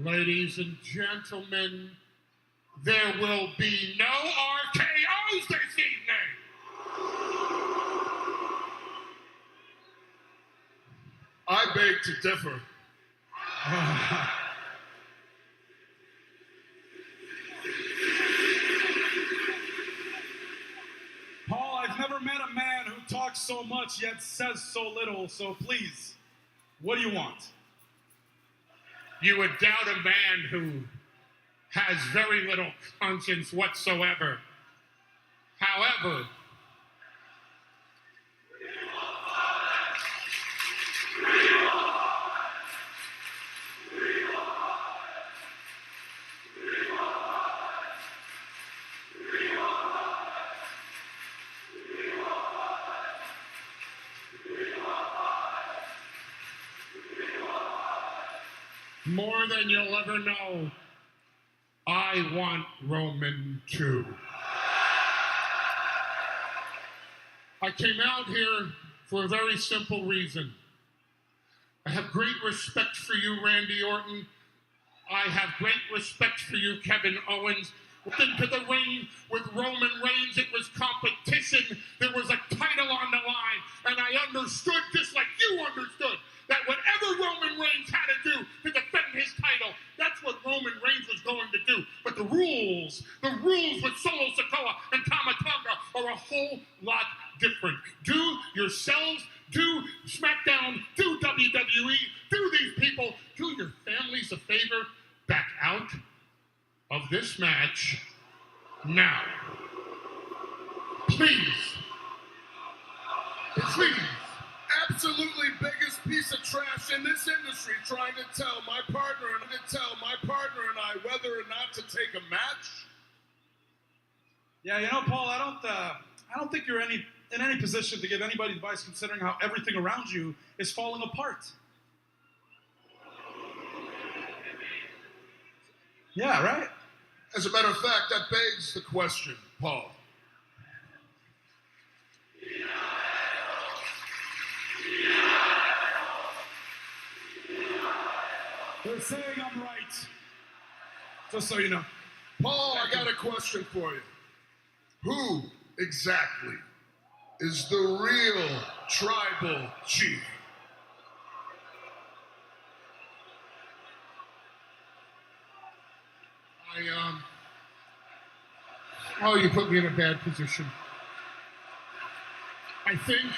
Ladies and gentlemen, there will be no RKOs this evening. I beg to differ. Paul, I've never met a man who talks so much yet says so little, so please, what do you want? You would doubt a man who has very little conscience whatsoever. However, more than you'll ever know, I want Roman too. I came out here for a very simple reason. I have great respect for you, Randy Orton. I have great respect for you, Kevin Owens. Into the ring with Roman Reigns, it was competition. There was a title on the line, and I understood, just like you understood, that whatever Roman Reigns had to do to defend his title, that's what Roman Reigns was going to do. But the rules with Solo Sikoa and Tama Tonga are a whole lot different. Do yourselves, do SmackDown, do WWE, do these people, do your families a favor, back out of this match now. Please. Absolutely biggest piece of trash in this industry trying to tell my partner and I whether or not to take a match. Yeah, you know, Paul, I don't think you're in any position to give anybody advice considering how everything around you is falling apart. Yeah, right? As a matter of fact, that begs the question, Paul. They're saying I'm right. Just so you know. Paul, I got a question for you. Who exactly is the real tribal chief? Oh, you put me in a bad position. I think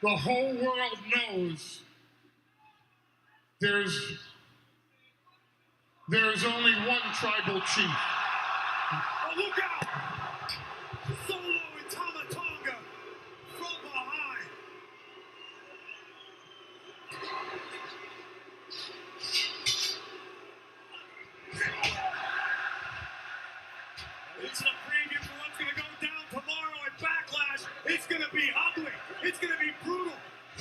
the whole world knows there's only one tribal chief. Oh, look out! Solo and Tamatonga from behind. It's a preview for what's going to go down tomorrow at Backlash. It's going to be ugly. It's going to be brutal.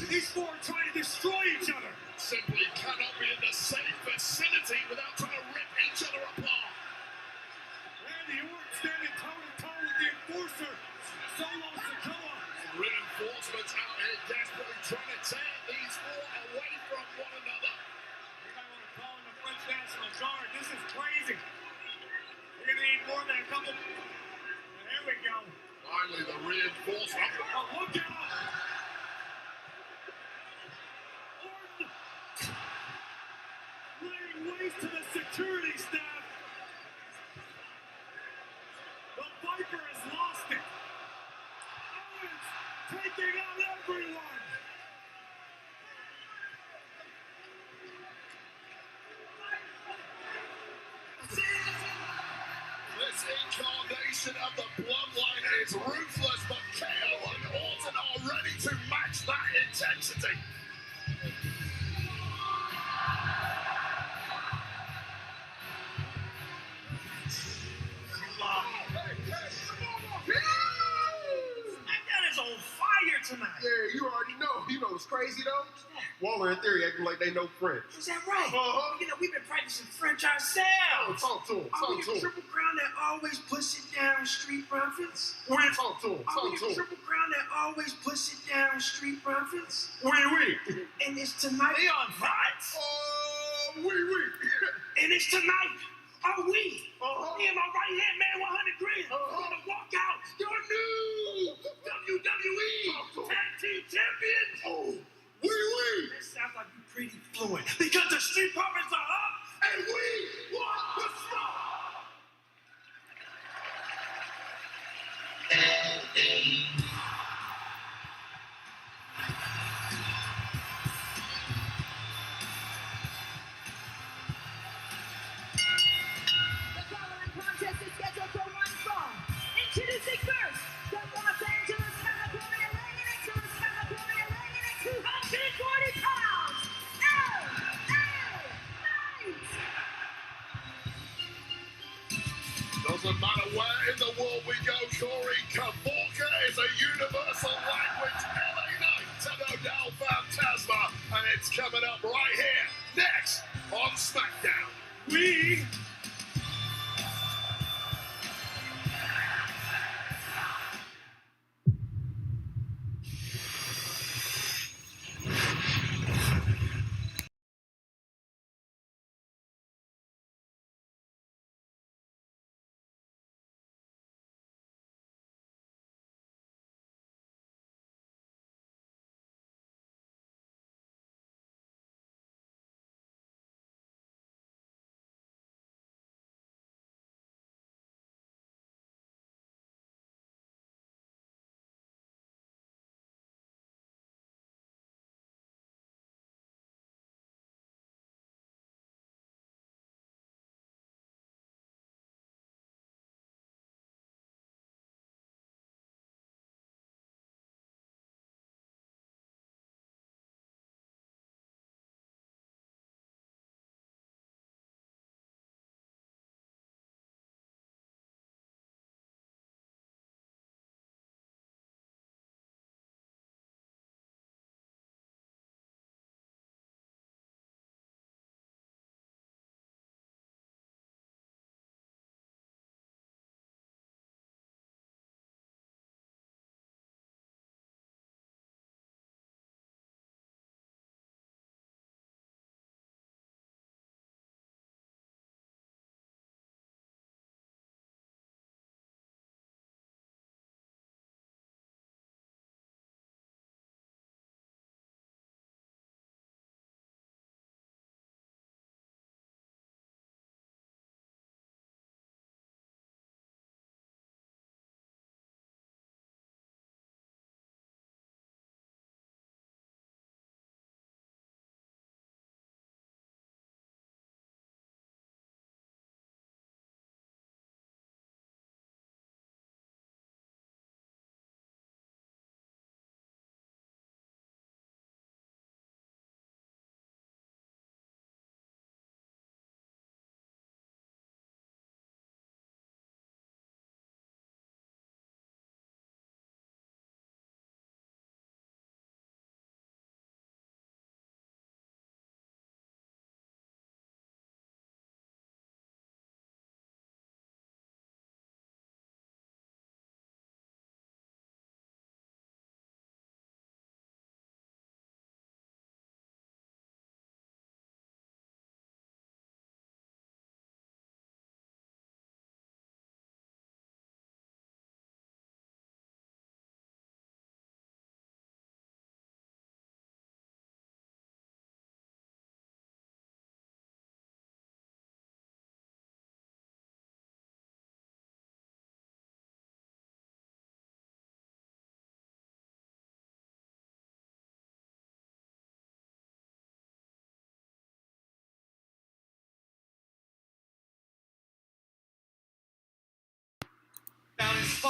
These four are trying to destroy each other. Simply cannot be in the same vicinity without trying to rip each other apart. Randy Orton standing toe-to-toe with the Enforcer. Solo Sikoa. Reinforcements out here desperately trying to tear these four away from one another. You might want to call in the French National Guard. This is crazy. You're going to need more than a couple. There we go. Finally, the reinforcement. Oh, look out! Laying waste to the security staff. The Viper has lost it. Owens taking out everyone. This incarnation of the bloodline is ruthless, but KO and Orton are ready to match that intensity. Smackdown is on fire tonight. Yeah, you already know. You know what's crazy though? Waller and Theory acting like they know French. Is that right? You know, we've been practicing French ourselves. Talk to him. Are we the Triple Crown that always puts it down street profits? Talk to him. Are we the Triple Crown that always puts it down street profits? Oui. And it's tonight. They on fights? Oui. And it's tonight. Are we? Me and my right hand man, 100 grand. Gonna walk out your new WWE Tag Team Champions. Oui. That sounds like you're pretty fluent because the street profits are up and we want the smoke. Contest is scheduled for one fall. Introducing first, the Los Angeles California weighing in 240 pounds, Doesn't matter where in the world we go, Corey, Kavorka is a universal language. LA Knight to Odell Phantasma, and it's coming up right here, next on SmackDown. We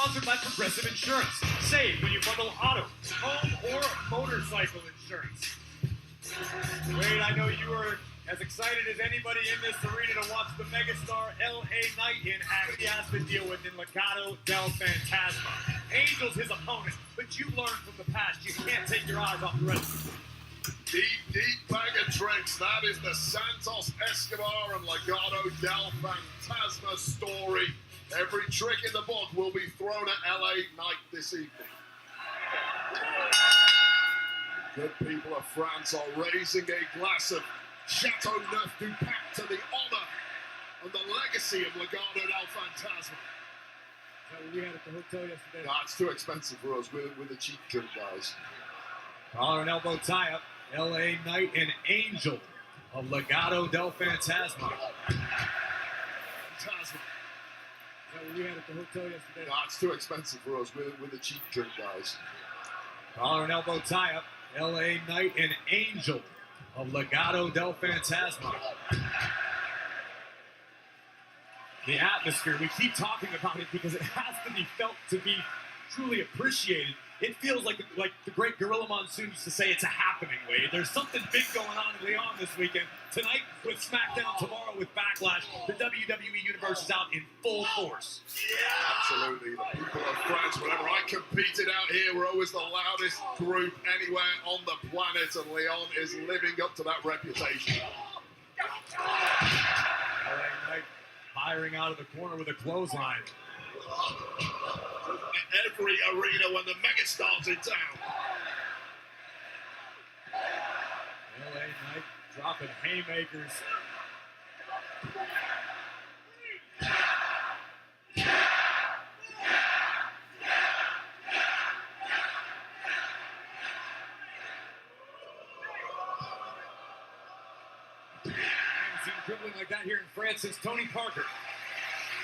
sponsored by Progressive Insurance. Save when you bundle auto, home, or motorcycle insurance. Wade, I know you are as excited as anybody in this arena to watch the megastar LA Knight in action. He has to deal with in Legado del Fantasma. Angel's his opponent, but you learned from the past you can't take your eyes off the rest. Deep bag of tricks. That is the Santos Escobar and Legado del Fantasma story. Every trick in the book will be thrown at LA Knight this evening. Good people of France are raising a glass of Chateau Neuf du Pape to the honor and the legacy of Legado del Fantasma. We had at the hotel yesterday. No, it's too expensive for us. We're the cheap drink guys. Collar and elbow tie-up. LA Knight and Angel of Legado del Fantasma. Fantasma. We had at the hotel yesterday. No, it's too expensive for us. We're the cheap drink guys. Collar and elbow tie-up. LA Knight and Angel of Legado del Fantasma. The atmosphere, we keep talking about it because it has to be felt to be truly appreciated. It feels like the great Gorilla Monsoon used to say, it's a happening, Wade. There's something big going on in Leon this weekend. Tonight with Smackdown, tomorrow with Backlash. The WWE Universe is out in full force. Absolutely. The people of France, whenever I competed out here, we're always the loudest group anywhere on the planet, and Leon is living up to that reputation. LA Knight firing out of the corner with a clothesline. Every arena when the megastar's in town. LA Knight dropping haymakers. I haven't seen dribbling like that here in France since Tony Parker.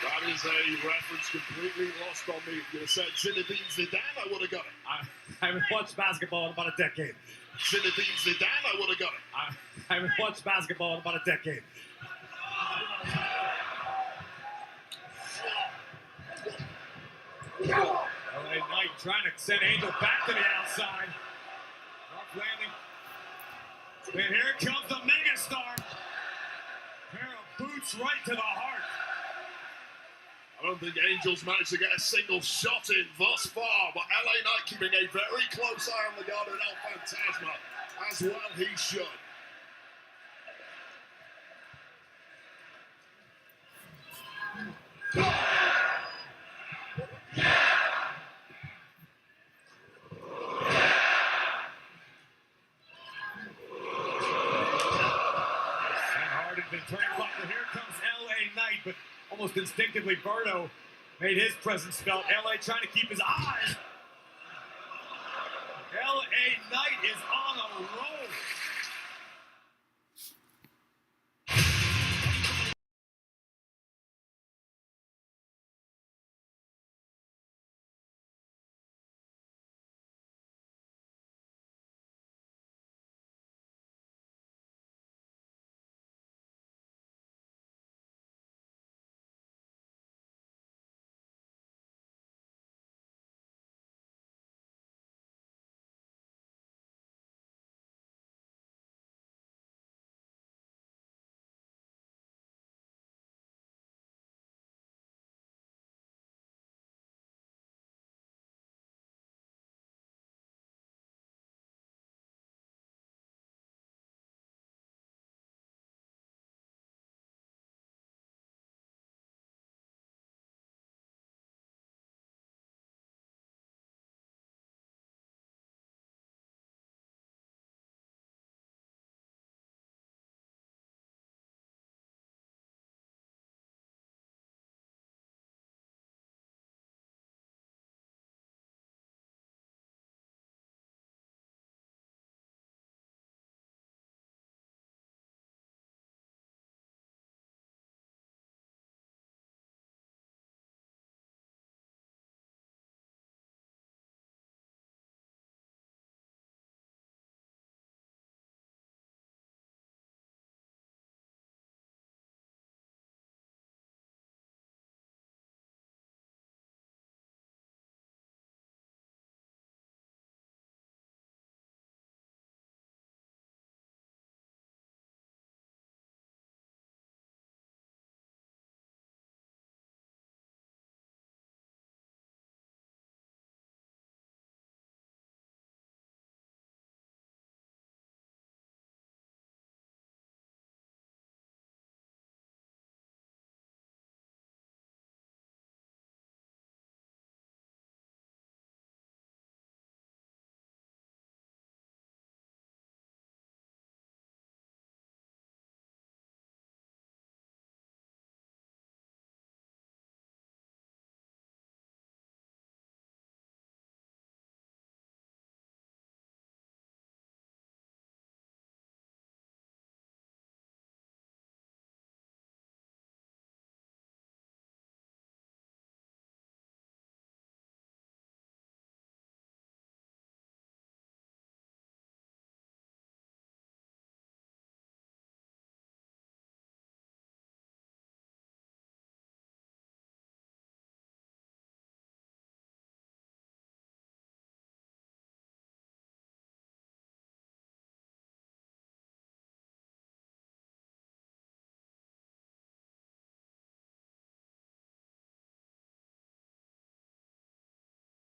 That is a reference completely lost on me. If you had said Zinedine Zidane, I would have got it. I haven't watched basketball in about a decade. Zinedine Zidane, I would have got it. I haven't watched basketball in about a decade. LA Knight trying to send Angel back to the outside. Rough landing. And here comes the megastar. Pair of boots right to the heart. I don't think Angel's managed to get a single shot in thus far, but LA Knight keeping a very close eye on Legado del Fantasma, as well he should. Been turned off, but here comes LA Knight, but almost instinctively Berto made his presence felt. LA trying to keep his eyes. LA Knight is on a roll.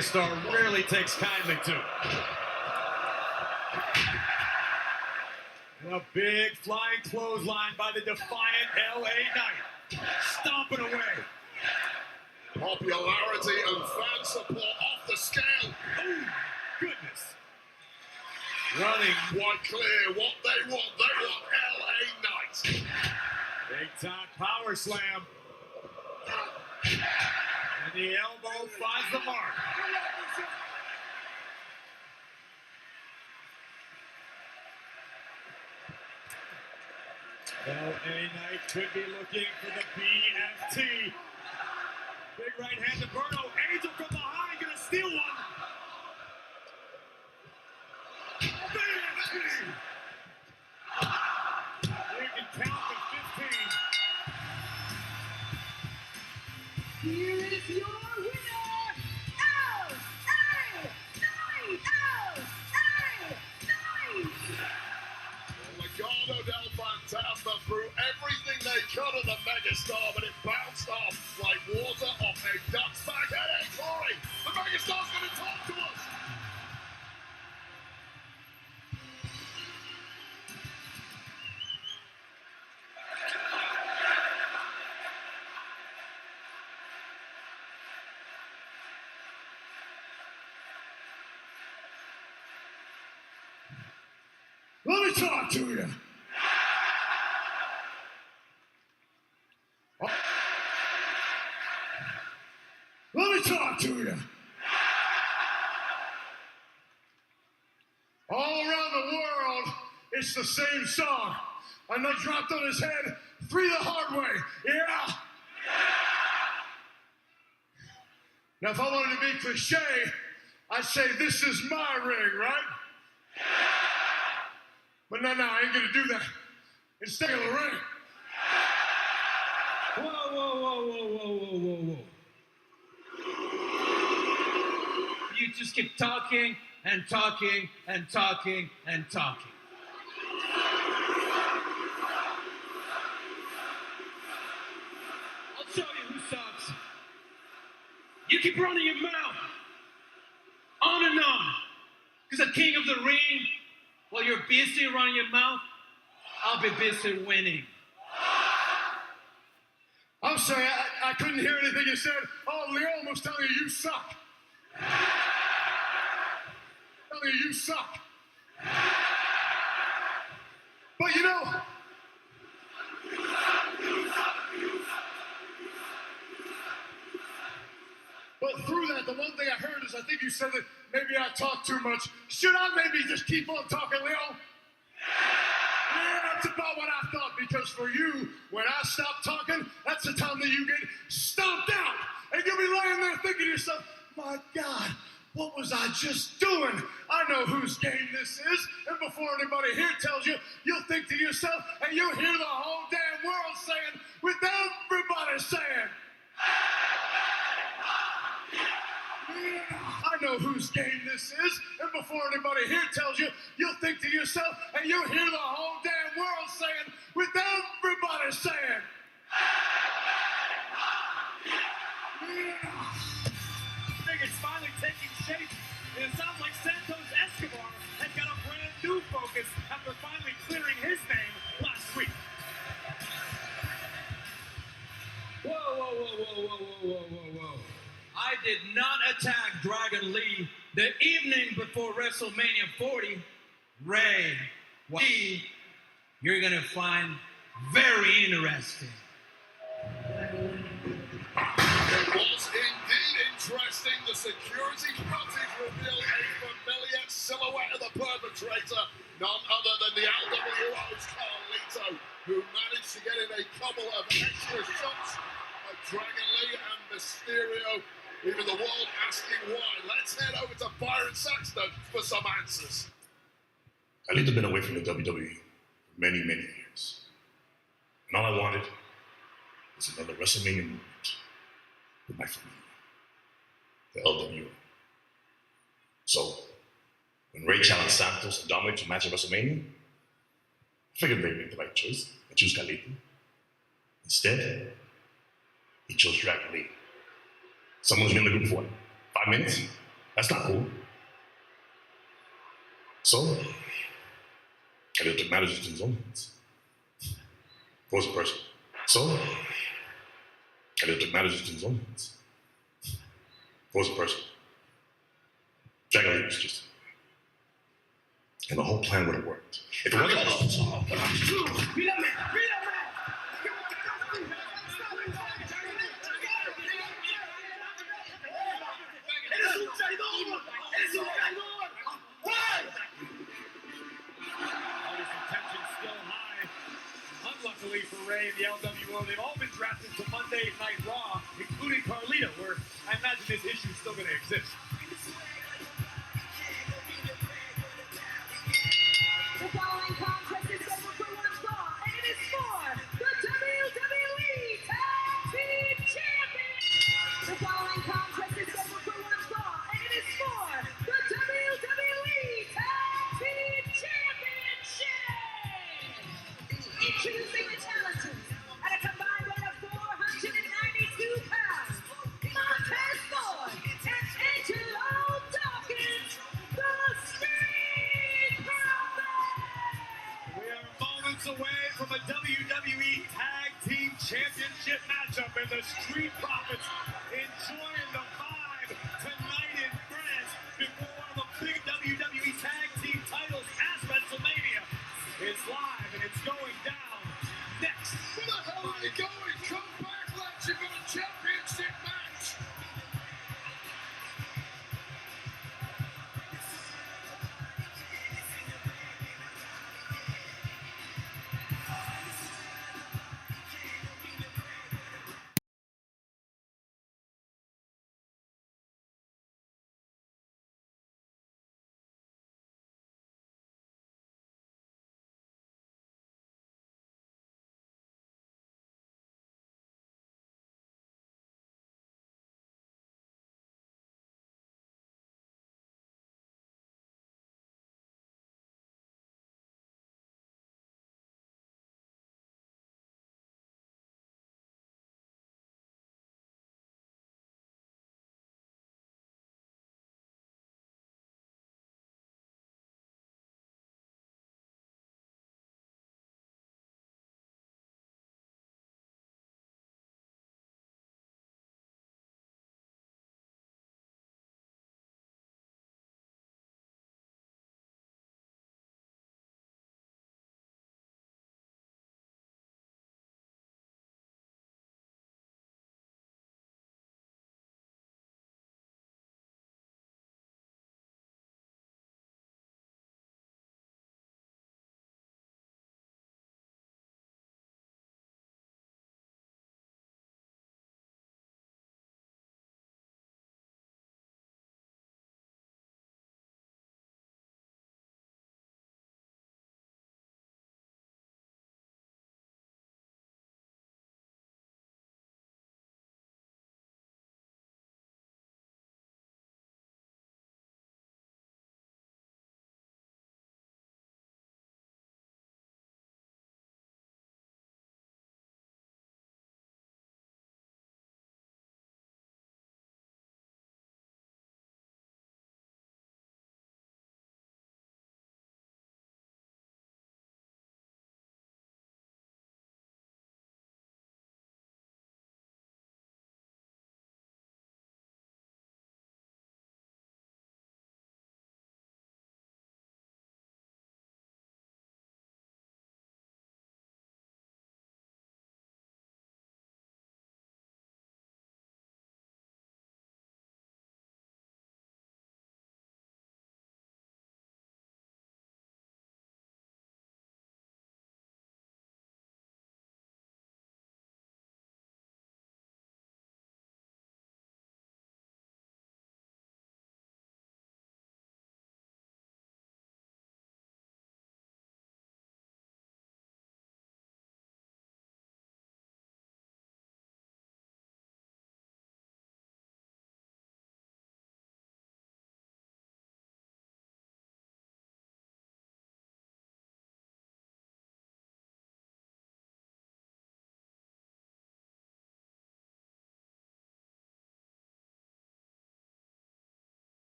Star rarely takes kindly to. And a big flying clothesline by the defiant LA Knight. Stomping away. Popularity and fan support off the scale. Oh, goodness. Running. Quite clear what they want. They want LA Knight. Big time power slam. And the elbow finds the mark. LA Knight could be looking for the BFT. Big right hand to Berto. Angel from behind, gonna steal one. BFT. You can count to 15. Here is your winner, LA Knight! LA Knight! Legado del Fantasma threw everything they could at the megastar, but it bounced off like water off a duck's back. Hey, Corey, the megastar's going to talk to us. Let me talk to you. Let me talk to you. All around the world, it's the same song. I know dropped on his head, 3 the hard way. Yeah. Now, if I wanted to be cliche, I'd say this is my ring, right? But no, I ain't gonna do that. Instead of the ring. Whoa. You just keep talking and talking and talking and talking. I'll show you who sucks. You keep running your mouth on and on. Because the king of the ring, while you're busy running your mouth, I'll be busy winning. I'm sorry, I couldn't hear anything you said. Oh, Leon was telling you suck. Telling you suck. But you know, but through that, the one thing I heard is I think you said that maybe I talk too much. Should I maybe just keep on talking, Leo? Yeah, that's about what I thought, because for you, when I stop talking, that's the time that you get stomped out. And you'll be laying there thinking to yourself, my God, what was I just doing? I know whose game this is. And before anybody here tells you, you'll think to yourself, and you'll hear the whole damn world saying, with everybody saying, I know whose game this is, and before anybody here tells you, you'll think to yourself, and you'll hear the whole damn world saying, with everybody saying, I think it's finally taking shape, and it sounds like Santos Escobar has got a brand new focus after finally clearing his name last week. Whoa. I did not attack Dragon Lee the evening before WrestleMania 40. Ray, you're gonna find very interesting. It was indeed interesting. The security footage revealed a familiar silhouette of the perpetrator, none other than the LWO's Carlito, who managed to get in a couple of extra shots of Dragon Lee and Mysterio. Even the world asking why. Let's head over to Byron Saxton for some answers. Carlito had been away from the WWE for many years. And all I wanted was another WrestleMania moment with my family, the LWO. So, when Ray challenged Santos and Dominic to match at WrestleMania, I figured they'd make the right choice and choose Carlito. Instead, he chose Dragon Lee. Someone who's been in the group for what, 5 minutes? That's not cool. So, I took matters into his own hands. It wasn't personal. So, I took matters into his own hands. It wasn't personal. Dragon Lee was just. And the whole plan would have worked. If it wasn't. Beat up, man! ¡Eres un traidor! ¡Eres un traidor! ¡Hey! Obviously, tension's still high. Unluckily for Ray and the LWO, they've all been drafted to Monday Night Raw, including Carlito, where I imagine this issue is still going to exist. The following contest is scheduled for one fall, and it is for the WWE Tag Team Champions. The following contest is scheduled for one fall, and it is for the WWE Tag Team Championship. Introducing the challengers at a combined weight of 492 pounds, Montez Ford and Angelo Dawkins, the Street Profits. We are moments away from a WWE Tag Team Championship matchup, and the Street Profits enjoying the vibe tonight in France before one of the big WWE Tag Team titles at WrestleMania. It's live and it's going down next. Where the hell are they going? Come back, let's you got a championship match.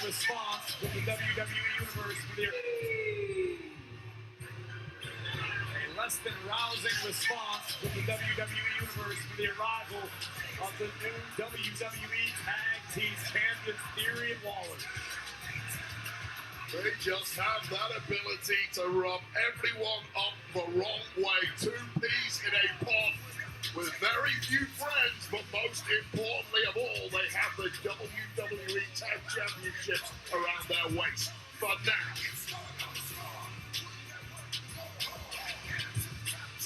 response from the WWE Universe for the less than rousing response from the WWE Universe for the arrival of the new WWE Tag Team Champions Theory and Waller. They just have that ability to rub everyone up the wrong way. Two peas in a pod with very few friends, but most importantly of all, they have the WWE Tag Championships around their waist. But now,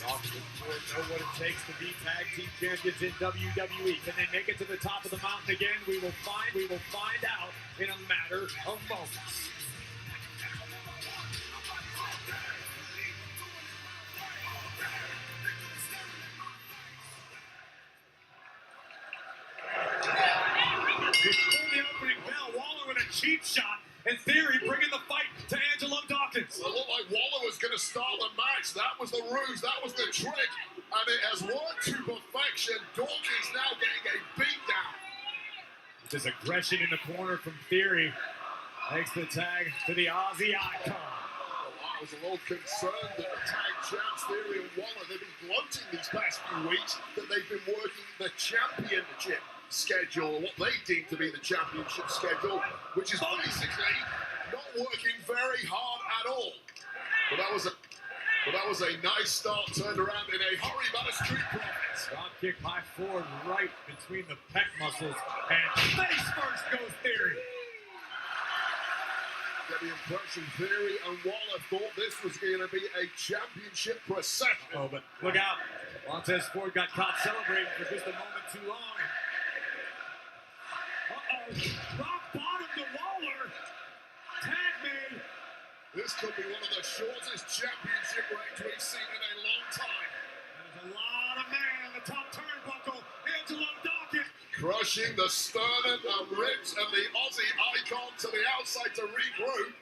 know what it takes to be tag team champions in WWE. Can they make it to the top of the mountain again? We will find out in a matter of moments. Before the opening bell, Waller with a cheap shot, and Theory bringing the fight to Angelo Dawkins. It looked like Waller was going to start the match. That was the ruse, that was the trick, and it has worked to perfection. Dawkins now getting a beatdown. This aggression in the corner from Theory takes the tag to the Aussie icon. I was a little concerned that the tag champs, Theory and Waller, they've been gloating these past few weeks that they've been working the championship schedule, what they deem to be the championship schedule, which is basically not working very hard at all. But that was a nice start, turned around in a hurry by the Street Profits. Drop kick high forward right between the pec muscles, and face first goes Theory. Get the impression Theory and Waller thought this was going to be a championship procession. Oh, but look out. Montez Ford got caught celebrating for just a moment too long. Rock bottom to Waller. Tag made. This could be one of the shortest championship reigns we've seen in a long time. There's a lot of man on the top turnbuckle. Angelo Dawkins. Crushing the sternum and ribs of the Aussie icon to the outside to regroup.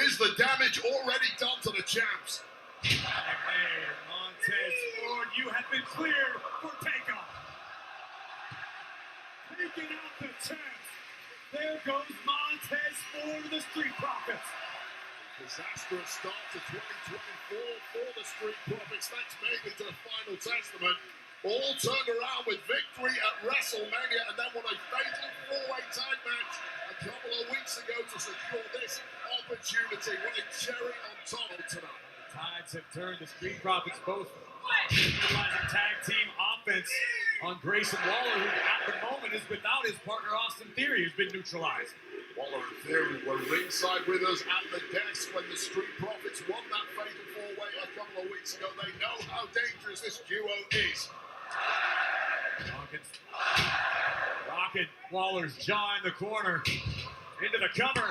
Is the damage already done to the champs? Montez Ford, you have been cleared for takeoff. Taking out the champs. There goes Montez Ford to the Street Profits. Disastrous start to 2024 for the Street Profits, thanks mainly to the Final Testament. All turned around with victory at WrestleMania and then won a fatal four-way tag match a couple of weeks ago to secure this opportunity. What a cherry on top of tonight. The tides have turned. The Street Profits both utilizing tag team offense on Grayson Waller, who at the moment is without his partner Austin Theory, who's been neutralized. Waller and Theory were ringside with us at the desk when the Street Profits won that fatal four-way a couple of weeks ago. They know how dangerous this duo is. Dawkins rocket Waller's jaw in the corner. Into the cover.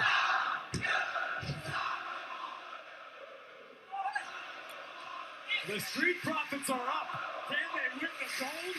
The Street Profits are up. Can they win the gold?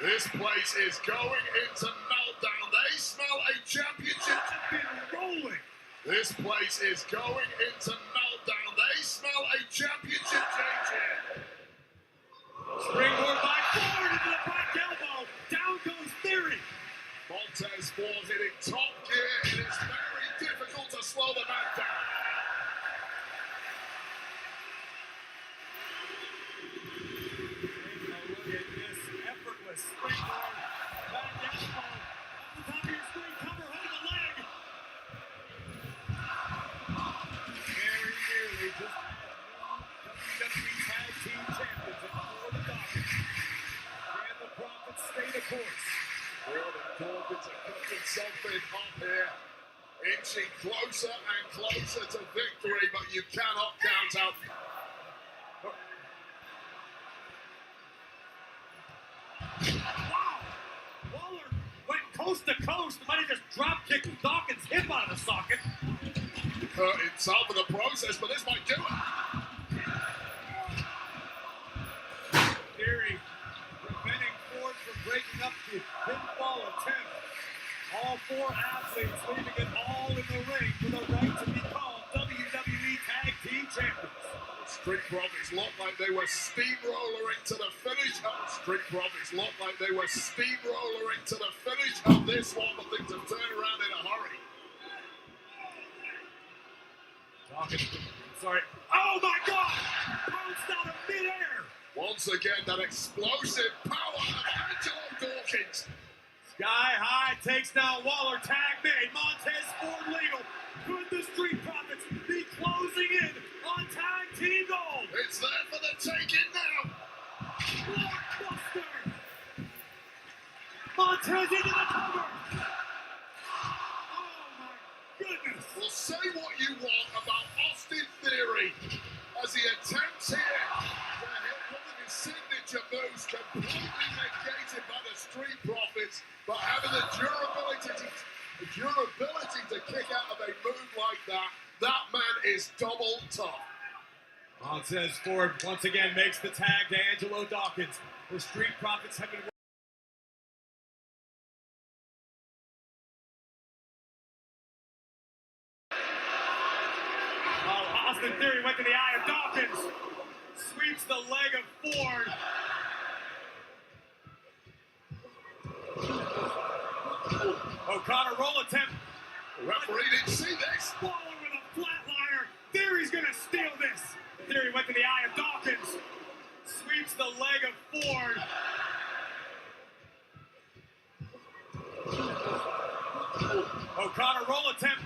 This place is going into meltdown. They smell a championship been rolling. This place is going into meltdown. They smell a championship change here. Springboard by Ford into the back elbow. Down goes Theory. Montez Ford hitting top gear. It is very difficult to slow the man down. Springboard, back elbow, off the top of your screen, cover, hook of the leg. Very nearly just WWE Tag Team Champions at the docket. And the Profits stay the course. Gordon Dawkins are cooking something up here. Inching closer and closer to victory, but you cannot count out. Wow! Waller went coast to coast. Might have just drop kicked Dawkins' hip out of the socket. Hurt himself in the process, but this might do it. Theory preventing Ford from breaking up the pinfall attempt. All four athletes leaving it all in the ring for the right to be called WWE Tag Team Champions. Street Profits looked like they were steamrolling to the finish. Street Profits looked like they were steamrolling to the finish of this one, but things have turned around in a hurry. Sorry. Oh my God! Bounced out of midair! Once again, that explosive power of Angelo Dawkins. Sky High takes down Waller. Tag made. Montez Ford legal. Could the Street Profits be closing in on tag team gold? It's there for the taking now. Blockbuster! Montez into the cover! Oh my goodness! Well, say what you want about Austin Theory as he attempts here to hit one of his signature moves, completely negated by the Street Profits, but having the durability to kick out of a move like that, that man is double tough. Montez Ford once again makes the tag to Angelo Dawkins. The Street Profits have been Austin Theory went to the eye of Dawkins. Sweeps the leg of Ford. O'Connor roll attempt. The referee didn't see this. Waller with a flatliner. Theory's gonna steal this. Theory went to the eye of Dawkins. Sweeps the leg of Ford. O'Connor roll attempt.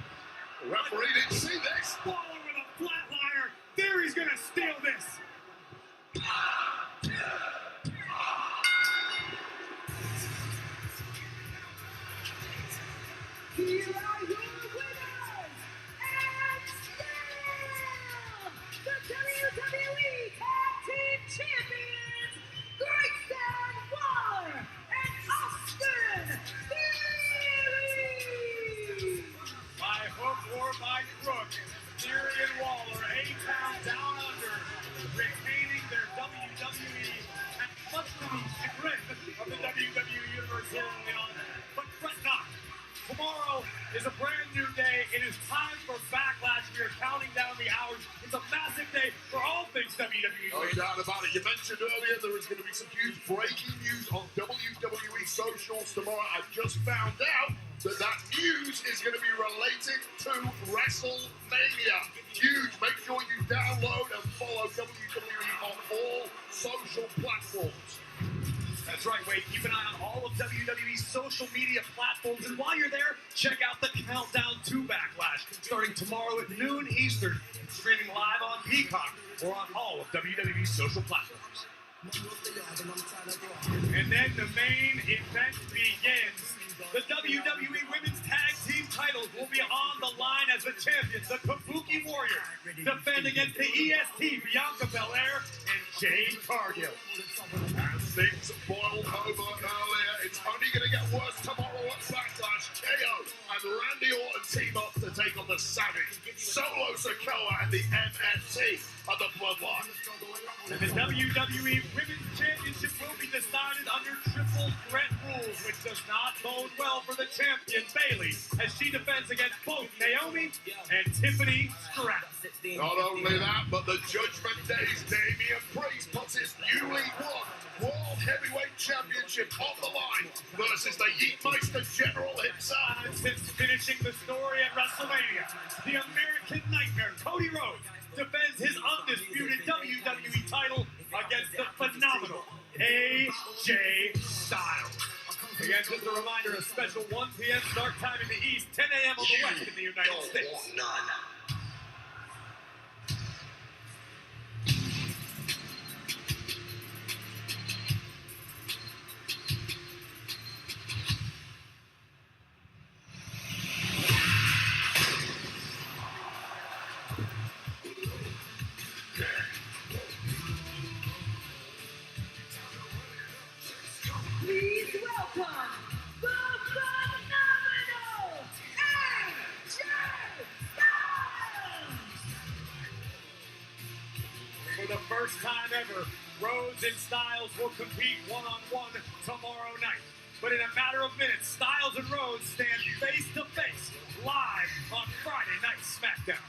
The referee didn't see this. Waller with a flatliner. Theory's gonna steal this. Here are your winners and still the WWE Tag Team Champions, Grayson Waller and Austin Theory. By hook or by crook, Theory and Waller, A-Town down under, retaining their WWE and much to the chagrin of the WWE Universe here in Leon. But fret not. Tomorrow is a brand new day. It is time for Backlash. We are counting down the hours. It's a massive day for all things WWE. No doubt about it. You mentioned earlier there is going to be some huge breaking news on WWE socials tomorrow. I just found out that news is going to be related to WrestleMania. Huge. Make sure you download and follow WWE on all social platforms. That's right, Wade. Keep an eye on all of WWE's social media platforms. And while you're there, check out the Countdown to Backlash, starting tomorrow at noon Eastern, streaming live on Peacock or on all of WWE's social platforms. And then the main event begins. The WWE Women's Tag Team titles will be on the line as the champions, the Kabuki Warriors, defend against the EST, Bianca Belair, and Jade Cargill. As things boiled over earlier, it's only going to get worse tomorrow at Backlash. KO and Randy Orton team up to take on the Savage, Solo Sikoa, and the MST of the Bloodline. And the WWE Women's Championship will be decided under triple which does not bode well for the champion, Bayley, as she defends against both Naomi and Tiffany Stratton. Not only that, but the Judgment Day's Damian Priest puts his newly won World Heavyweight Championship on the line versus the Yeetmeister General himself. Since finishing the story at WrestleMania, the American Nightmare, Cody Rhodes, defends his undisputed WWE title against the phenomenal AJ Styles. Again, just a reminder, a special 1 p.m. start time in the East, 10 a.m. on the West in the United States. Please welcome the phenomenal AJ Styles! For the first time ever, Rhodes and Styles will compete one-on-one tomorrow night. But in a matter of minutes, Styles and Rhodes stand face-to-face live on Friday Night SmackDown.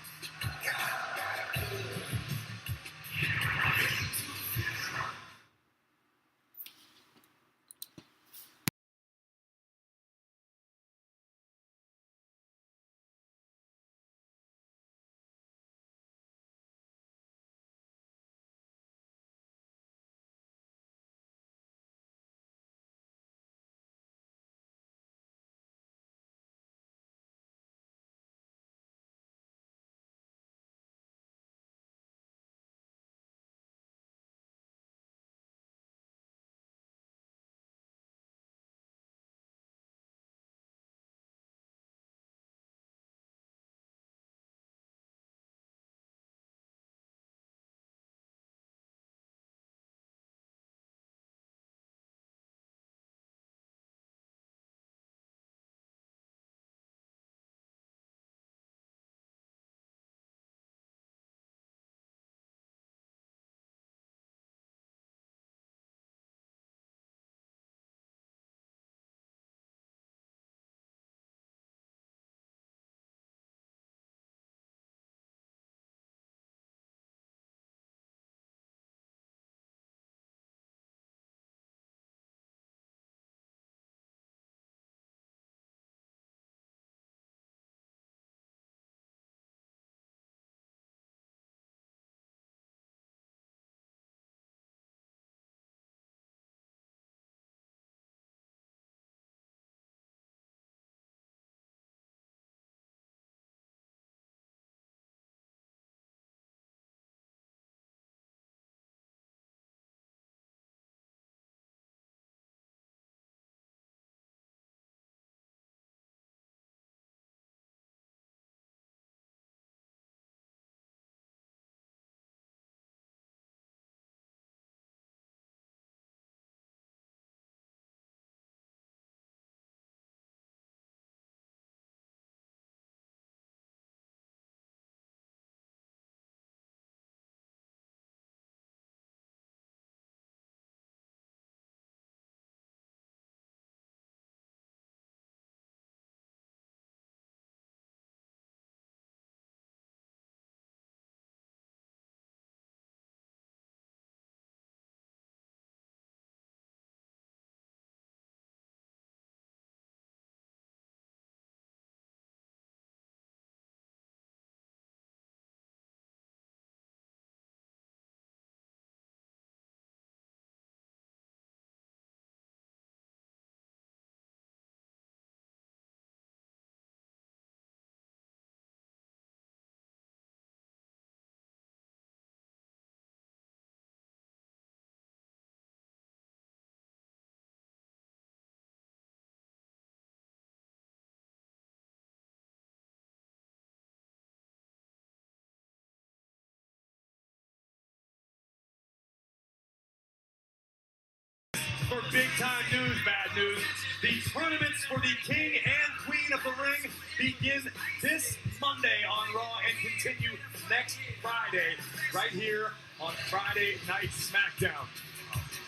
For big-time news, bad news, the tournaments for the King and Queen of the Ring begin this Monday on Raw and continue next Friday, right here on Friday Night SmackDown.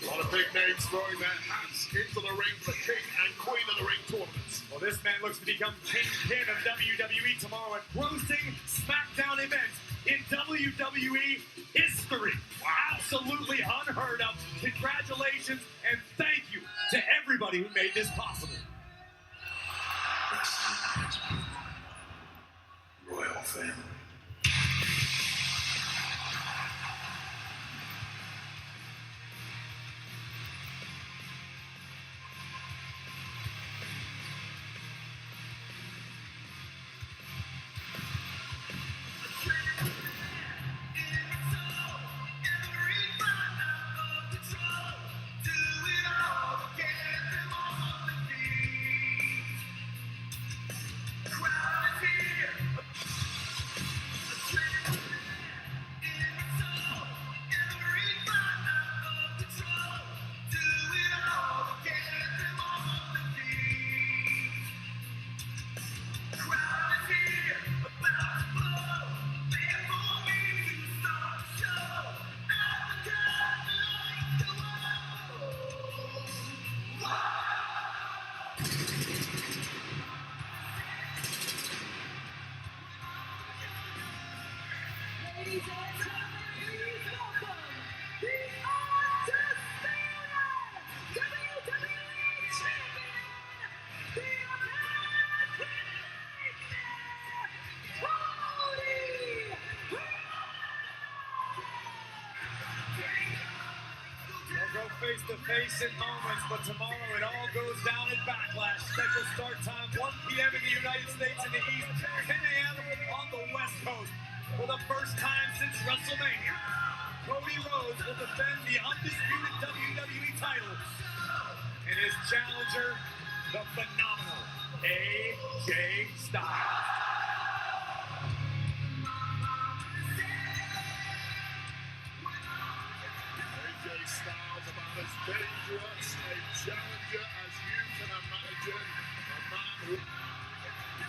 A lot of big names throwing their hats into the ring for King and Well, this man looks to become kingpin of WWE tomorrow at Wwe Smackdown event in WWE history. Absolutely unheard of. Congratulations and thank you to everybody who made this possible. Royal family. Ladies and gentlemen, please welcome the undisputed WWE Champion, the American Nightmare, Cody They'll go face to face in moments, but tomorrow it all goes down at Backlash. Scheduled start time 1 p.m. in the United States in the East, 10 a.m. on the West Coast. For the first time since WrestleMania, Cody Rhodes will defend the undisputed WWE title. And his challenger, the phenomenal AJ Styles. AJ Styles about as dangerous a challenger as you can imagine. A man who...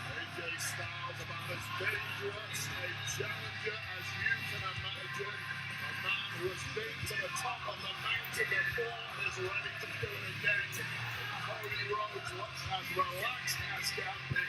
AJ Styles about as dangerous a challenger as you can imagine. A man who has been to the top of the mountain before is ready to do it again. Cody Rhodes looks as relaxed as can be.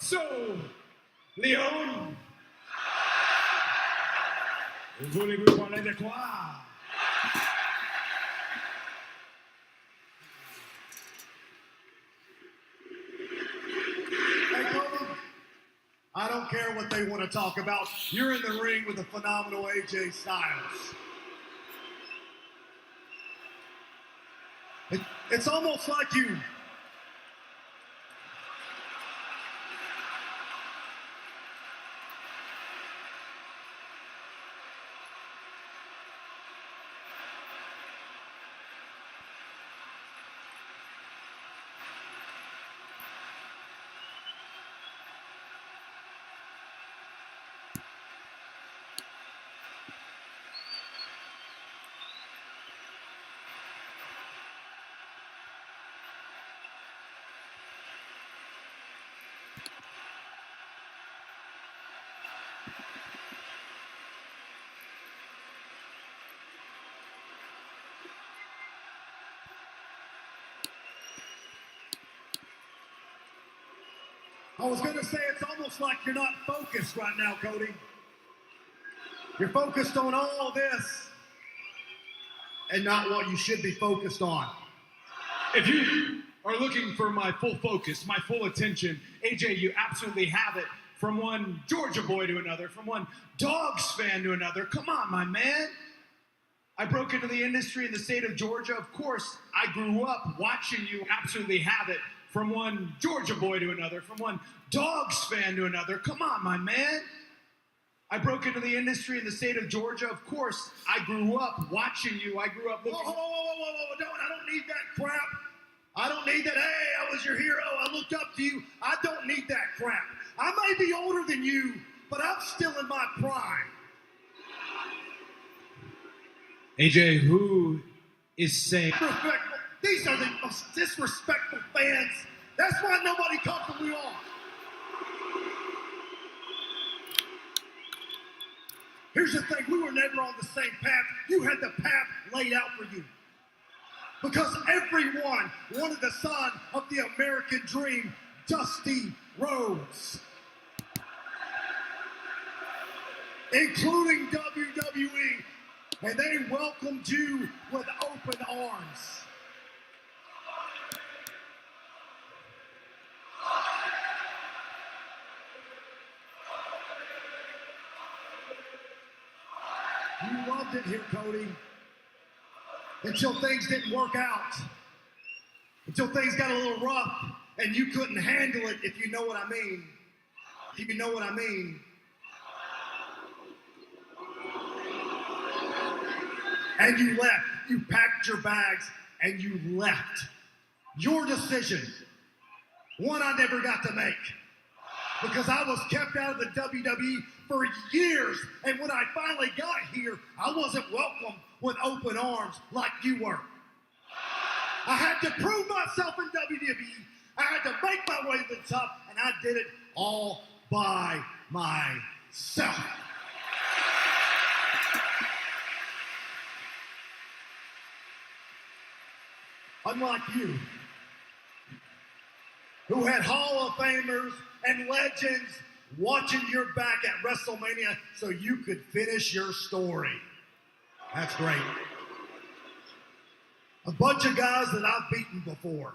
So, Léon, voulez-vous parler de quoi? Hey, Cody, I don't care what they want to talk about. You're in the ring with the phenomenal AJ Styles. It's almost like you... I was going to say it's almost like you're not focused right now, Cody. You're focused on all this and not what you should be focused on. If you are looking for my full focus, my full attention, AJ, you absolutely have it. From one Georgia boy to another, from one Dogs fan to another. Come on, my man. I broke into the industry in the state of Georgia. Of course, I grew up watching you absolutely have it. From one Georgia boy to another, from one Dogs fan to another. Come on, my man. I broke into the industry in the state of Georgia. Of course, I grew up watching you. I grew up looking... Whoa. I don't need that crap. I don't need that, hey, I was your hero. I looked up to you. I don't need that crap. I may be older than you, but I'm still in my prime. AJ, who is saying... These are the most disrespectful fans. That's why nobody comfortably on. Here's the thing, we were never on the same path. You had the path laid out for you. Because everyone wanted the son of the American dream, Dusty Rhodes. Including WWE. And they welcomed you with open arms. You loved it here, Cody. Until things didn't work out. Until things got a little rough and you couldn't handle it, if you know what I mean. If you know what I mean. And you left. You packed your bags and you left. Your decision. One I never got to make. Because I was kept out of the WWE for years. And when I finally got here, I wasn't welcomed with open arms like you were. I had to prove myself in WWE. I had to make my way to the top, and I did it all by myself. Unlike you, who had Hall of Famers and legends watching your back at WrestleMania so you could finish your story. That's great. A bunch of guys that I've beaten before.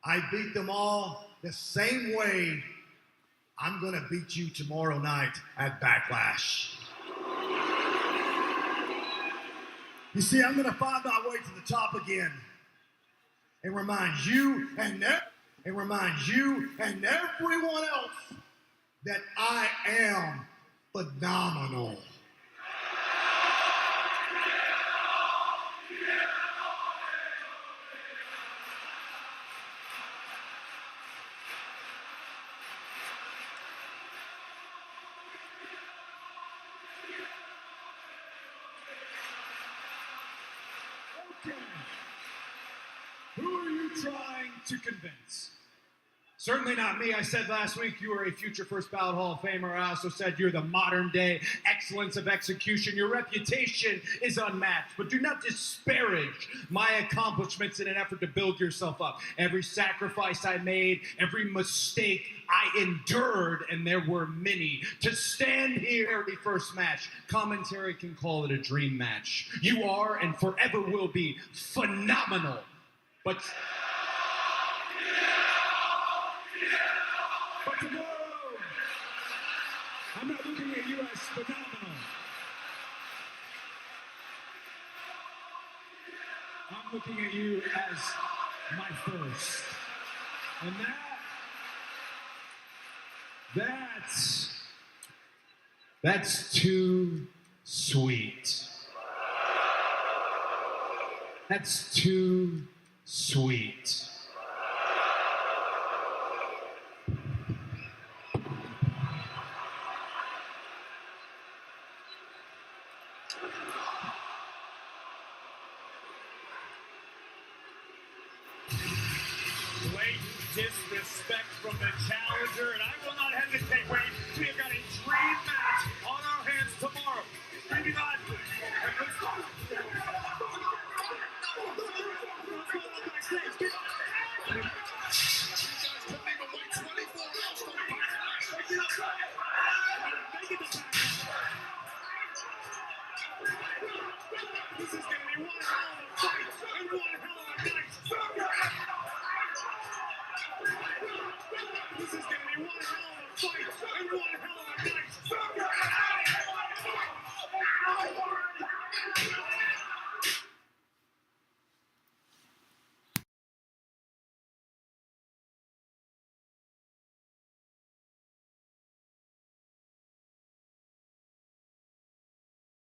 I beat them all the same way I'm going to beat you tomorrow night at Backlash. You see, I'm going to find my way to the top again and remind you and everyone else that I am phenomenal. Okay. Who are you trying to convince? Certainly not me. I said last week you were a future first ballot Hall of Famer. I also said you're the modern day excellence of execution. Your reputation is unmatched, but do not disparage my accomplishments in an effort to build yourself up. Every sacrifice I made, every mistake I endured, and there were many, to stand here every first match. Commentary can call it a dream match. You are and forever will be phenomenal. But tomorrow, I'm not looking at you as phenomenal. I'm looking at you as my first. And that's too sweet. That's too sweet. Disrespect from the challenger, and I will not hesitate, Wade. We have got a dream match on our hands tomorrow. Maybe not. get the back. This is going to be one